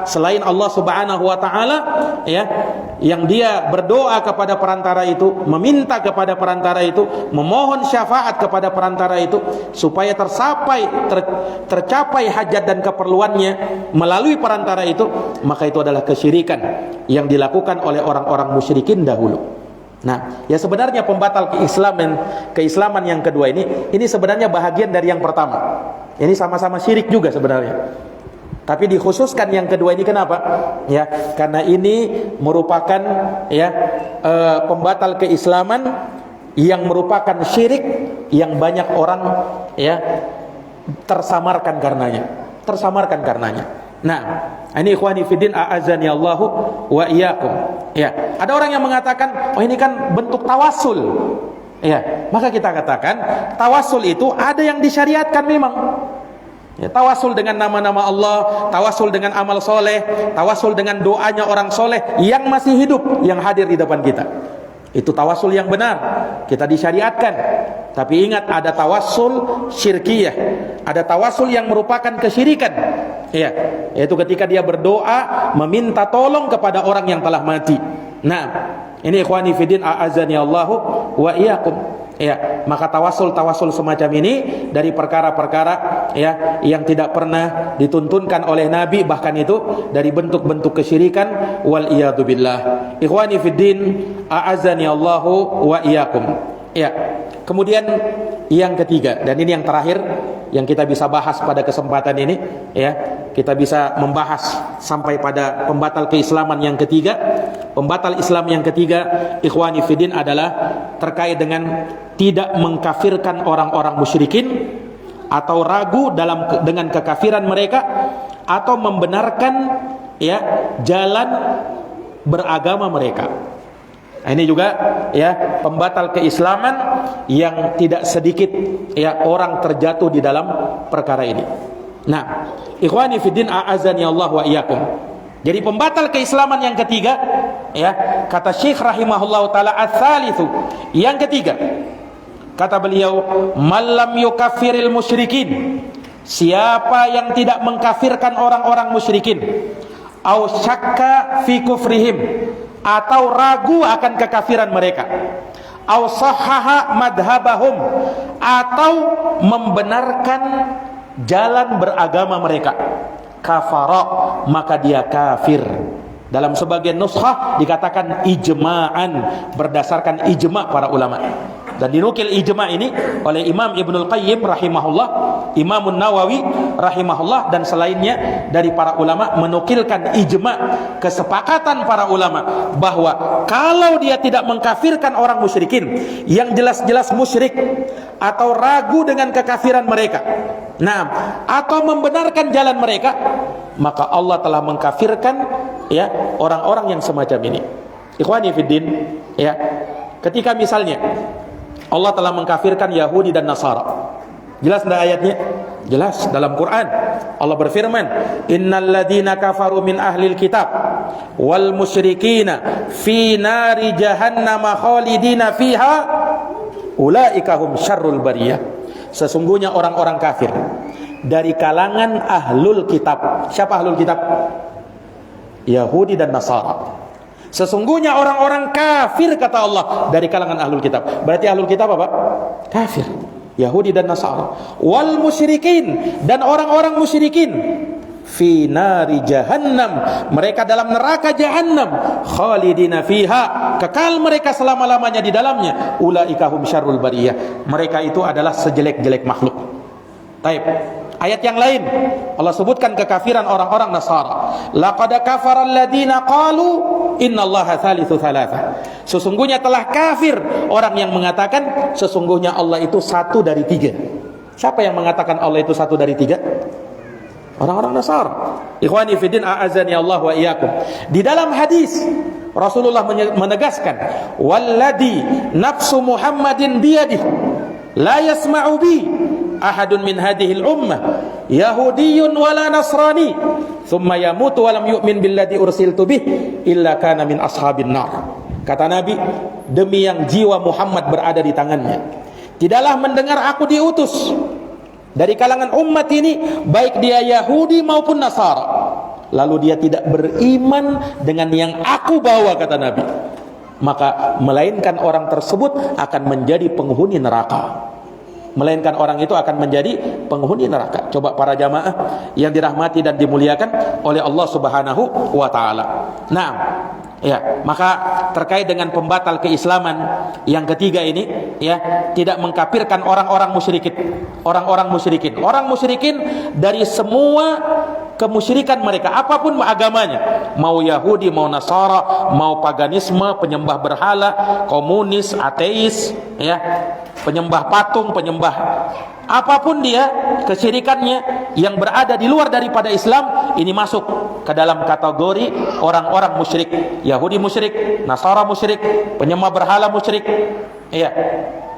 selain Allah Subhanahu wa taala, ya, yang dia berdoa kepada perantara itu, meminta kepada perantara itu, memohon syafaat kepada perantara itu supaya tercapai hajat dan keperluannya melalui perantara itu, maka itu adalah kesyirikan yang dilakukan oleh orang-orang musyrikin dahulu. Nah, ya sebenarnya pembatal keislaman yang kedua ini sebenarnya bahagian dari yang pertama. Ini sama-sama syirik juga sebenarnya. Tapi dikhususkan yang kedua ini kenapa? Ya, karena ini merupakan, ya, pembatal keislaman yang merupakan syirik yang banyak orang, ya, tersamarkan karenanya. Nah, ini ikhwani fiddin, a'azzani Allahu wa iyyakum. Ya, ada orang yang mengatakan, oh ini kan bentuk tawasul. Ya, maka kita katakan tawasul itu ada yang disyariatkan memang. Ya, tawasul dengan nama-nama Allah, tawasul dengan amal soleh, tawasul dengan doanya orang soleh yang masih hidup, yang hadir di depan kita. Itu tawasul yang benar, kita disyariatkan. Tapi ingat, ada tawasul syirkiyah, ada tawasul yang merupakan kesyirikan, ya, yaitu ketika dia berdoa meminta tolong kepada orang yang telah mati. Nah, ini ikhwani fiddin, a'azzani Allahu wa iyyakum. Ya, maka tawasul semacam ini dari perkara-perkara, ya, yang tidak pernah dituntunkan oleh Nabi, bahkan itu dari bentuk-bentuk kesyirikan, wal iyadu billah. Ikhwani fiddin, a'azzani Allahu wa iyyakum. Ya, kemudian yang ketiga, dan ini yang terakhir yang kita bisa bahas pada kesempatan ini, ya, kita bisa membahas sampai pada pembatal keislaman yang ketiga. Pembatal Islam yang ketiga, ikhwani fiddin, adalah terkait dengan tidak mengkafirkan orang-orang musyrikin atau ragu dengan kekafiran mereka, atau membenarkan, ya, jalan beragama mereka. Nah, ini juga, ya, pembatal keislaman yang tidak sedikit, ya, orang terjatuh di dalam perkara ini. Nah, ikhwani fiddin, a'azzani Allah wa iyyakum. Jadi pembatal keislaman yang ketiga, ya, kata Syekh rahimahullah taala, ats-tsalitsu, yang ketiga, kata beliau, malam yukaffiril musyrikin, siapa yang tidak mengkafirkan orang-orang musyrikin, au syakka fi kufrihim, atau ragu akan kekafiran mereka, au sahhaha madhhabahum, atau membenarkan jalan beragama mereka, kafara, maka dia kafir. Dalam sebagian nuskhah dikatakan ijma'an, berdasarkan ijma' para ulama. Dan dinukil ijma' ini oleh Imam Ibnul Qayyim rahimahullah, Imam Nawawi rahimahullah, dan selainnya dari para ulama menukilkan ijma', kesepakatan para ulama, bahwa kalau dia tidak mengkafirkan orang musyrikin yang jelas-jelas musyrik, atau ragu dengan kekafiran mereka, nah, atau membenarkan jalan mereka, maka Allah telah mengkafirkan, ya, orang-orang yang semacam ini. Ikhwani fiddin, ya, ketika misalnya Allah telah mengkafirkan Yahudi dan Nasara, jelas tidak ayatnya? Jelas dalam Quran. Allah berfirman, innal ladzina kafaru min ahlil kitab wal musyrikina fi nari jahannam khalidina fiha ulaika hum syarrul bariyah. Sesungguhnya orang-orang kafir dari kalangan ahlul kitab. Siapa ahlul kitab? Yahudi dan Nasara. Sesungguhnya orang-orang kafir, kata Allah, dari kalangan ahlul kitab. Berarti ahlul kitab apa? Kafir, Yahudi dan Nasara. Wal musyrikin, dan orang-orang musyrikin, fi nari jahannam, mereka dalam neraka jahannam, khalidina fiha, kekal mereka selama-lamanya di dalamnya. Ulaika hum syarrul bariyah, mereka itu adalah sejelek-jelek makhluk. Taib. Ayat yang lain Allah sebutkan kekafiran orang-orang Nasara. Laqad kafara alladziina qalu innallaha tsalitsu tsalatsa. Sesungguhnya telah kafir orang yang mengatakan sesungguhnya Allah itu satu dari tiga. Siapa yang mengatakan Allah itu satu dari tiga? Orang-orang Nasara. Ikhwani fiddin, a'azani Allah wa iyyakum. Di dalam hadis Rasulullah menegaskan, walladzi nafsu Muhammadin biyadihi la yasma'u bi ahadun min hadhihi al-ummah yahudiyyun wala nasrani thumma yamutu wa lam yu'min billadzi ursiltu bih illa kana min ashabin nar. Kata Nabi, demi yang jiwa Muhammad berada di tangannya, tidaklah mendengar aku diutus dari kalangan umat ini, baik dia Yahudi maupun Nasara, lalu dia tidak beriman dengan yang aku bawa, kata Nabi, maka melainkan orang tersebut akan menjadi penghuni neraka. Melainkan orang itu akan menjadi penghuni neraka. Coba para jamaah yang dirahmati dan dimuliakan oleh Allah Subhanahu wa taala. Nah, ya, maka terkait dengan pembatal keislaman yang ketiga ini, ya, tidak mengkafirkan orang-orang musyrikin. Orang-orang musyrikin. Orang musyrikin dari semua kemusyrikan mereka, apapun agamanya, mau Yahudi, mau Nasara, mau paganisme, penyembah berhala, komunis, ateis, ya, penyembah patung, penyembah apapun dia, kesyirikannya yang berada di luar daripada Islam, ini masuk ke dalam kategori orang-orang musyrik. Yahudi musyrik, Nasara musyrik, penyembah berhala musyrik. Iya.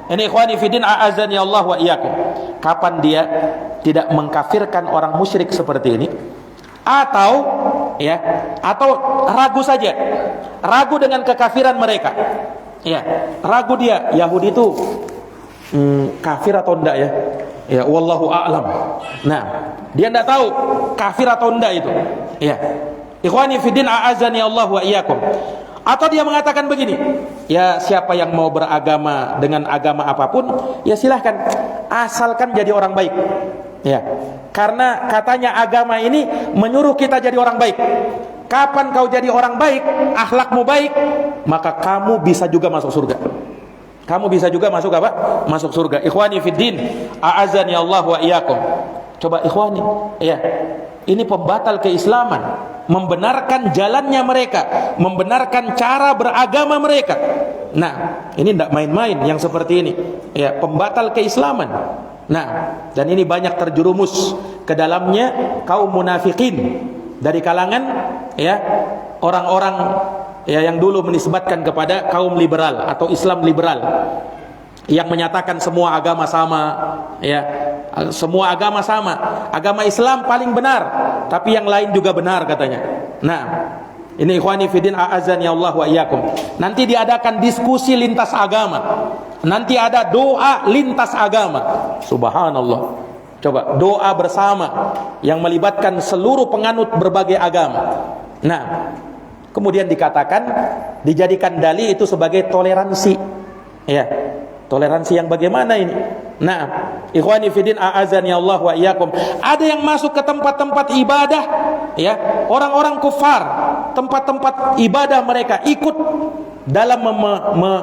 Ini ikhwani fiddin, a'azani Allah wa iyyakum. Kapan dia tidak mengkafirkan orang musyrik seperti ini? Atau, ya, atau ragu saja, ragu dengan kekafiran mereka. Ya, ragu dia, Yahudi itu kafir atau enggak, ya? Ya, wallahu a'lam. Nah, dia enggak tahu kafir atau enggak itu. Ya. Ikhwani fiddin, a'azani Allah wa iyyakum. Atau dia mengatakan begini, ya, siapa yang mau beragama dengan agama apapun, ya silahkan, asalkan jadi orang baik. Ya, karena katanya agama ini menyuruh kita jadi orang baik. Kapan kau jadi orang baik, akhlakmu baik, maka kamu bisa juga masuk surga. Kamu bisa juga masuk apa? Masuk surga. Ikhwani fiddin, a'azani Allah wa iyyakum. Coba ikhwani, ya, ini pembatal keislaman, membenarkan jalannya mereka, membenarkan cara beragama mereka. Nah, ini tidak main-main yang seperti ini, ya, pembatal keislaman. Nah, dan ini banyak terjerumus ke dalamnya kaum munafikin dari kalangan, ya, orang-orang, ya, yang dulu menisbatkan kepada kaum liberal atau Islam liberal, yang menyatakan semua agama sama, ya, semua agama sama, agama Islam paling benar, tapi yang lain juga benar katanya. Nah, ini ikhwani fiddin, a'azani Allah wa iyyakum. Nanti diadakan diskusi lintas agama, nanti ada doa lintas agama. Subhanallah. Coba doa bersama yang melibatkan seluruh penganut berbagai agama. Nah, kemudian dikatakan, dijadikan dalih itu sebagai toleransi. Ya, toleransi yang bagaimana ini? Nah, ikhwani fiddin, a'azani Allah wa iyyakum. Ada yang masuk ke tempat-tempat ibadah, ya, orang-orang kufar, tempat-tempat ibadah mereka, ikut dalam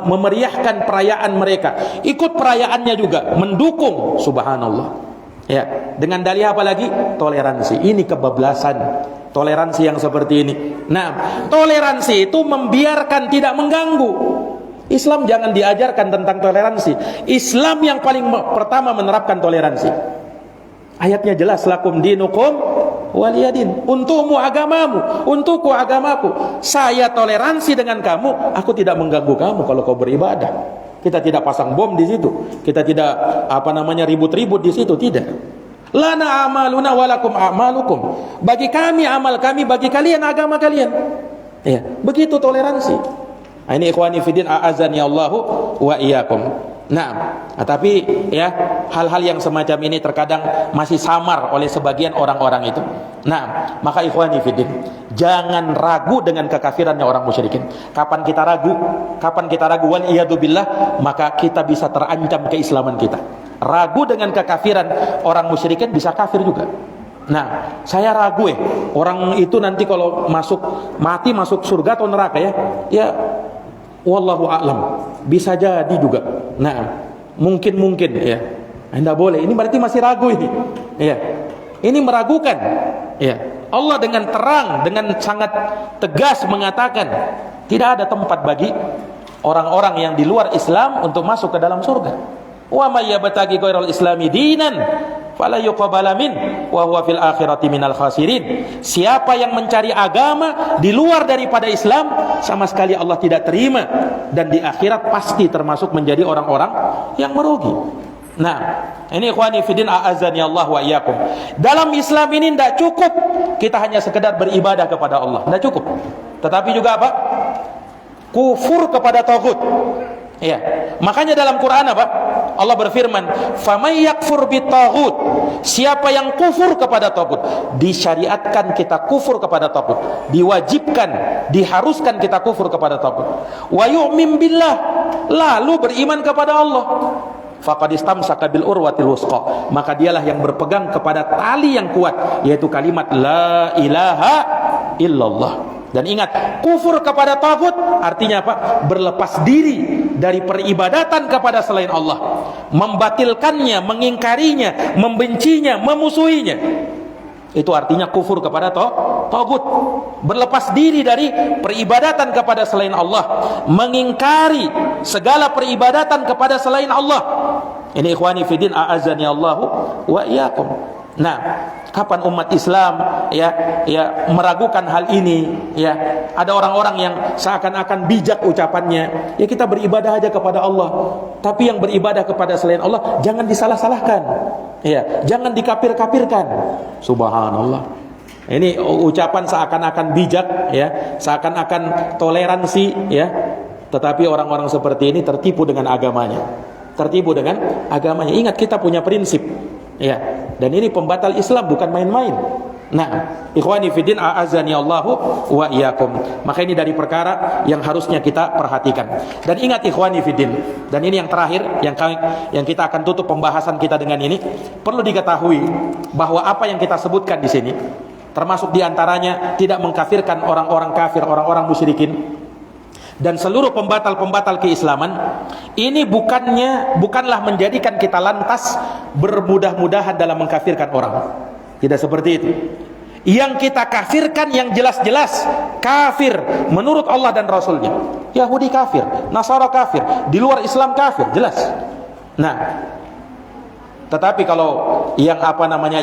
memeriahkan perayaan mereka, ikut perayaannya juga, mendukung. Subhanallah. Ya, dengan dalih apa lagi? Toleransi. Ini kebablasan. Toleransi yang seperti ini. Nah, toleransi itu membiarkan, tidak mengganggu. Islam jangan diajarkan tentang toleransi. Islam yang paling pertama menerapkan toleransi. Ayatnya jelas, lakum dinukum waliyadin. Untukmu agamamu, untukku agamaku. Saya toleransi dengan kamu, aku tidak mengganggu kamu kalau kau beribadah. Kita tidak pasang bom di situ. Kita tidak ribut-ribut di situ, tidak. Lana amaluna walakum amalukum. Bagi kami amal kami, bagi kalian agama kalian. Ya, begitu toleransi. Nah, ini ikhwani fiddin, a'azani Allahu wa iyyakum. Nah, tapi ya, hal-hal yang semacam ini terkadang masih samar oleh sebagian orang-orang itu. Nah, maka ikhwani fiddin, jangan ragu dengan kekafirannya orang musyrikin. Kapan kita ragu? Kapan kita ragu? Wal iyadu billah, maka kita bisa terancam keislaman kita. Ragu dengan kekafiran orang musyrikin, bisa kafir juga. Nah, saya ragu, orang itu nanti kalau mati masuk surga atau neraka, ya. Ya, wallahu a'lam. Bisa jadi juga. Nah, mungkin, ya. Anda boleh. Ini berarti masih ragu ini. Ya. Ini meragukan. Ya. Allah dengan terang, dengan sangat tegas mengatakan tidak ada tempat bagi orang-orang yang di luar Islam untuk masuk ke dalam surga. Wa may yabtaghi ghairal islami dinan fala yuqbala min wa huwa fil akhirati minal khasirin. Siapa yang mencari agama di luar daripada Islam, sama sekali Allah tidak terima, dan di akhirat pasti termasuk menjadi orang-orang yang merugi. Nah, ini ikhwani fiddin a'azzani Allah wa iyyakum. Dalam Islam ini tidak cukup kita hanya sekedar beribadah kepada Allah, tidak cukup. Tetapi juga apa? Kufur kepada taghut. Ya. Makanya dalam Quran apa? Allah berfirman, "Faman yakfur bitaghut." Siapa yang kufur kepada taghut, disyariatkan kita kufur kepada taghut, diwajibkan, diharuskan kita kufur kepada taghut. Wa yu'min billah, lalu beriman kepada Allah. Faqad istamsaka bil urwatil wusqa, maka dialah yang berpegang kepada tali yang kuat, yaitu kalimat la ilaha illallah. Dan ingat, kufur kepada taghut artinya apa? Berlepas diri dari peribadatan kepada selain Allah, membatilkannya, mengingkarinya, membencinya, memusuhinya. Itu artinya kufur kepada taghut. Berlepas diri dari peribadatan kepada selain Allah, mengingkari segala peribadatan kepada selain Allah. Ini ikhwani fiddin a'azzani Allahu wa iyyakum. Nah, kapan umat Islam meragukan hal ini, ya, ada orang-orang yang seakan-akan bijak ucapannya, ya kita beribadah aja kepada Allah, tapi yang beribadah kepada selain Allah jangan disalah-salahkan, ya, jangan dikafir-kafirkan. Subhanallah. Ini ucapan seakan-akan bijak, ya, seakan-akan toleransi, ya, tetapi orang-orang seperti ini tertipu dengan agamanya. Tertipu dengan agamanya. Ingat, kita punya prinsip, ya, dan ini pembatal Islam, bukan main-main. Nah, ikhwani fiddin a'azzani Allahu wa iyyakum. Maka ini dari perkara yang harusnya kita perhatikan. Dan ingat ikhwani fiddin, dan ini yang terakhir yang kita akan tutup pembahasan kita dengan ini, perlu diketahui bahwa apa yang kita sebutkan di sini, termasuk diantaranya tidak mengkafirkan orang-orang kafir, orang-orang musyrikin, dan seluruh pembatal-pembatal keislaman, ini bukanlah menjadikan kita lantas bermudah-mudahan dalam mengkafirkan orang. Tidak seperti itu. Yang kita kafirkan yang jelas-jelas kafir menurut Allah dan Rasulnya. Yahudi kafir, Nasara kafir, di luar Islam kafir, jelas. Nah, tetapi kalau yang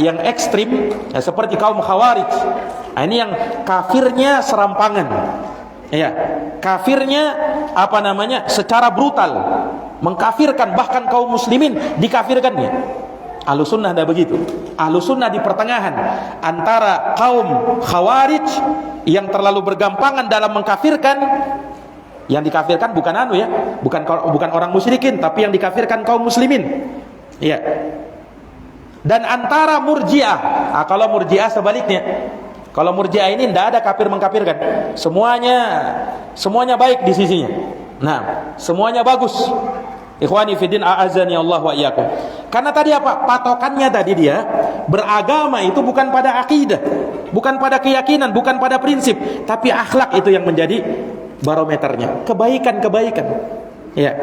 yang ekstrim, ya, seperti kaum Khawarij, nah, ini yang kafirnya serampangan. Ya, kafirnya secara brutal, mengkafirkan, bahkan kaum muslimin dikafirkannya. Ahlussunnah tidak begitu. Ahlussunnah di pertengahan antara kaum Khawarij yang terlalu bergampangan dalam mengkafirkan. Yang dikafirkan bukan orang musyrikin, tapi yang dikafirkan kaum muslimin. Ya. Dan antara Murji'ah. Nah, kalau Murji'ah sebaliknya. Kalau Murji'ah ini tidak ada kafir mengkafirkan. Semuanya baik di sisinya. Nah, semuanya bagus. Ikhwani fiddin a'azzani Allah wa iyyakum. Karena tadi apa? Patokannya tadi dia beragama itu bukan pada akidah, bukan pada keyakinan, bukan pada prinsip, tapi akhlak itu yang menjadi barometernya. Kebaikan-kebaikan. Ya.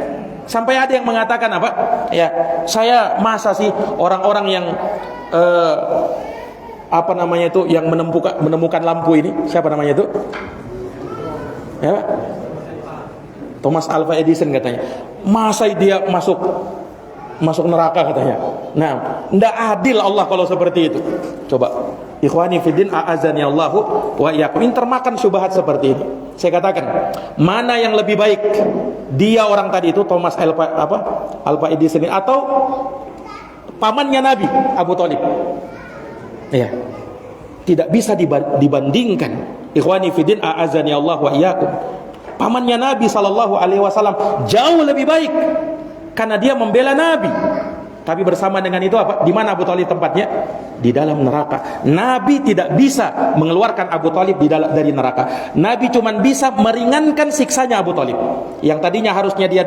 Sampai ada yang mengatakan apa? Ya, saya masa sih orang-orang yang yang menemukan lampu ini, siapa namanya itu? Ya, Thomas Alva Edison katanya. Masa dia masuk neraka katanya. Nah, tidak adil Allah kalau seperti itu. Coba, ikhwani fiddin a'azzani Allahu wa iyyakum. Ini termakan syubhat seperti ini. Saya katakan, mana yang lebih baik? Dia orang tadi itu Thomas Alva Edison atau pamannya Nabi Abu Thalib? Ya, tidak bisa dibandingkan. Ikhwani fiddin a'azzani Allah wa iyyakum. Pamannya Nabi SAW jauh lebih baik karena dia membela Nabi. Tapi bersama dengan itu apa? Di mana Abu Thalib tempatnya? Di dalam neraka. Nabi tidak bisa mengeluarkan Abu Thalib dari neraka. Nabi cuma bisa meringankan siksanya Abu Thalib. Yang tadinya harusnya dia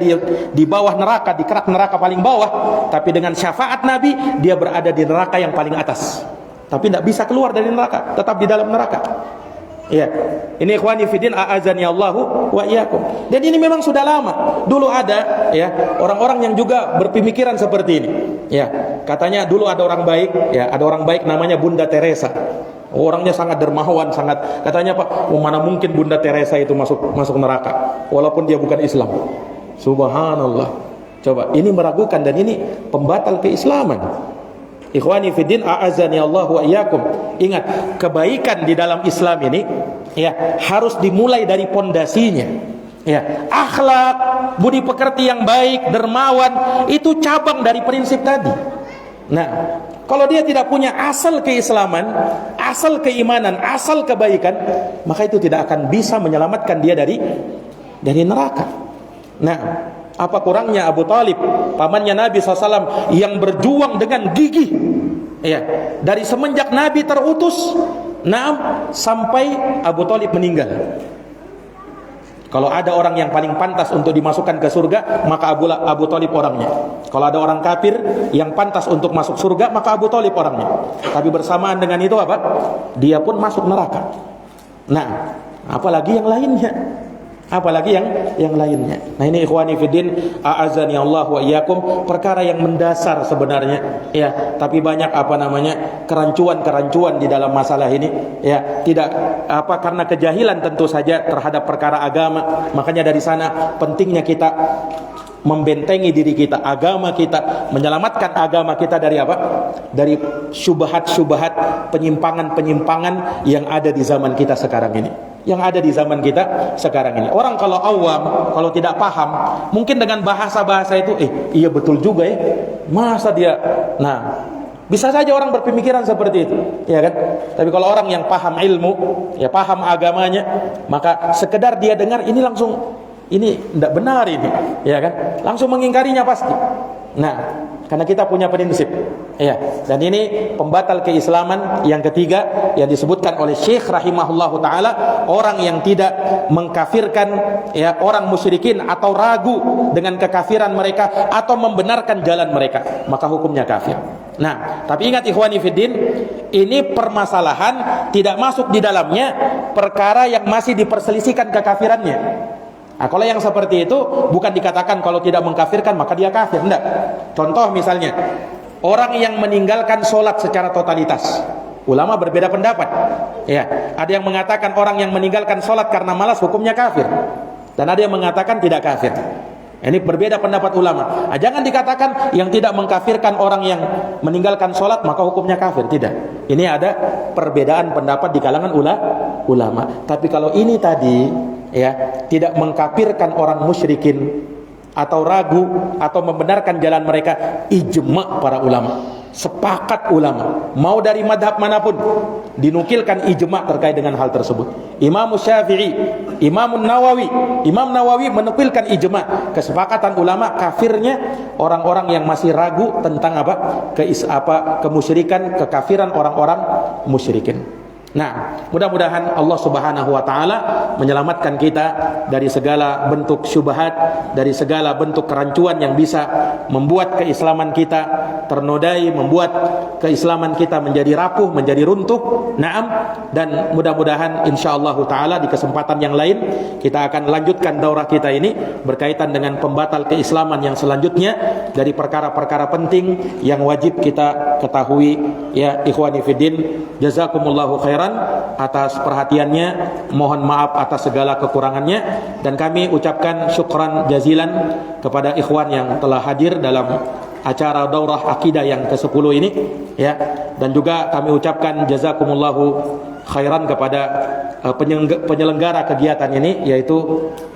di bawah neraka, di kerak neraka paling bawah, tapi dengan syafaat Nabi dia berada di neraka yang paling atas. Tapi tidak bisa keluar dari neraka, tetap di dalam neraka. Ya, ini ikhwani fiddin a'azani Allahu wa iyyakum. Dan ini memang sudah lama. Dulu ada ya orang-orang yang juga berpemikiran seperti ini. Ya, katanya dulu ada orang baik, ya, ada orang baik namanya Bunda Teresa. Orangnya sangat dermawan, sangat, katanya Pak, mana mungkin Bunda Teresa itu masuk neraka walaupun dia bukan Islam. Subhanallah. Coba, ini meragukan dan ini pembatal keislaman. Ikhwani fiddin a'azani Allah wa iyyakum. Ingat, kebaikan di dalam Islam ini ya harus dimulai dari pondasinya. Ya, akhlak, budi pekerti yang baik, dermawan, itu cabang dari prinsip tadi. Nah, kalau dia tidak punya asal keislaman, asal keimanan, asal kebaikan, maka itu tidak akan bisa menyelamatkan dia dari neraka. Nah, apa kurangnya Abu Talib, pamannya Nabi SAW, yang berjuang dengan gigih ya, dari semenjak Nabi terutus sampai Abu Talib meninggal. Kalau ada orang yang paling pantas untuk dimasukkan ke surga, maka Abu Talib orangnya. Kalau ada orang kafir yang pantas untuk masuk surga, maka Abu Talib orangnya. Tapi bersamaan dengan itu apa? Dia pun masuk neraka. Nah, apalagi yang lainnya? Apalagi yang lainnya. Nah, ini ikhwani fiddin a'azani Allah wa iyyakum, perkara yang mendasar sebenarnya ya, tapi banyak kerancuan-kerancuan di dalam masalah ini ya, tidak karena kejahilan tentu saja terhadap perkara agama. Makanya dari sana pentingnya kita membentengi diri kita, agama kita, menyelamatkan agama kita dari apa? Dari syubhat-syubhat, penyimpangan-penyimpangan yang ada di zaman kita sekarang ini. Yang ada di zaman kita sekarang ini. Orang kalau awam, kalau tidak paham, mungkin dengan bahasa-bahasa itu, iya betul juga ya. Masa dia, bisa saja orang berpemikiran seperti itu, ya kan? Tapi kalau orang yang paham ilmu, ya paham agamanya, maka sekedar dia dengar ini langsung, ini tidak benar ini, ya kan? Langsung mengingkarinya pasti. Nah, karena kita punya prinsip, ya. Dan ini pembatal keislaman yang ketiga yang disebutkan oleh Syekh rahimahullahu taala, orang yang tidak mengkafirkan ya orang musyrikin atau ragu dengan kekafiran mereka atau membenarkan jalan mereka, maka hukumnya kafir. Nah, tapi ingat ikhwani fiddin, ini permasalahan tidak masuk di dalamnya perkara yang masih diperselisihkan kekafirannya. Nah, kalau yang seperti itu bukan dikatakan kalau tidak mengkafirkan maka dia kafir, enggak. Contoh misalnya, orang yang meninggalkan sholat secara totalitas. Ulama berbeda pendapat. Ya, ada yang mengatakan orang yang meninggalkan sholat karena malas hukumnya kafir, dan ada yang mengatakan tidak kafir. Ini berbeda pendapat ulama. Jangan dikatakan yang tidak mengkafirkan orang yang meninggalkan sholat maka hukumnya kafir. Tidak. Ini ada perbedaan pendapat di kalangan ulama. Tapi kalau ini tadi ya, tidak mengkafirkan orang musyrikin atau ragu atau membenarkan jalan mereka, ijma' para ulama. Sepakat ulama, mau dari madhab manapun, dinukilkan ijma' terkait dengan hal tersebut. Imam Syafi'i, Imam Nawawi menukilkan ijma', kesepakatan ulama kafirnya orang-orang yang masih ragu tentang kemusyrikan, kekafiran orang-orang musyrikin. Nah, mudah-mudahan Allah Subhanahu wa taala menyelamatkan kita dari segala bentuk syubhat, dari segala bentuk kerancuan yang bisa membuat keislaman kita ternodai, membuat keislaman kita menjadi rapuh, menjadi runtuh. Naam, dan mudah-mudahan insyaallah taala di kesempatan yang lain kita akan lanjutkan daurah kita ini berkaitan dengan pembatal keislaman yang selanjutnya dari perkara-perkara penting yang wajib kita ketahui ya ikhwani fiddin. Jazakumullahu khairan atas perhatiannya, mohon maaf atas segala kekurangannya, dan kami ucapkan syukran jazilan kepada ikhwan yang telah hadir dalam acara daurah akidah yang ke-10 ini ya, dan juga kami ucapkan jazakumullahu khairan kepada penyelenggara kegiatan ini, yaitu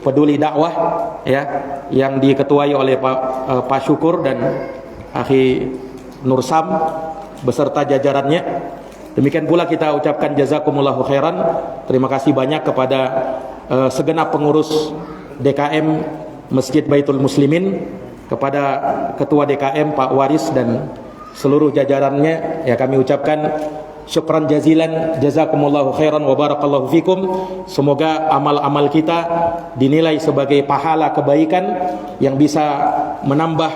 Peduli Dakwah ya, yang diketuai oleh Pak Syukur dan Akhi Nur Sam beserta jajarannya. Demikian pula kita ucapkan jazakumullahu khairan, terima kasih banyak kepada segenap pengurus DKM Masjid Baitul Muslimin, kepada Ketua DKM Pak Waris dan seluruh jajarannya ya, kami ucapkan syukran jazilan, jazakumullahu khairan wa barakallahu fikum. Semoga amal-amal kita dinilai sebagai pahala kebaikan yang bisa menambah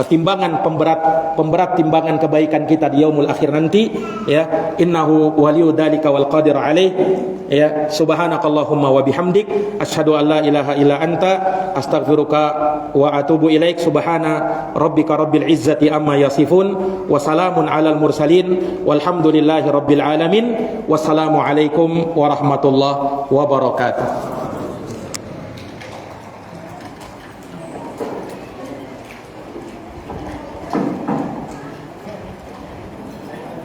timbangan pemberat timbangan kebaikan kita di yaumul akhir nanti ya. Innahu waliyu dzalika wal qadir alaih ya. Subhanakallahumma wa bihamdik asyhadu an la ilaha illa anta astaghfiruka wa atubu ilaik. Subhana rabbika rabbil izzati amma yasifun wa salamun alal mursalin walhamdulillahi rabbil alamin. Wassalamu alaikum warahmatullahi wabarakatuh.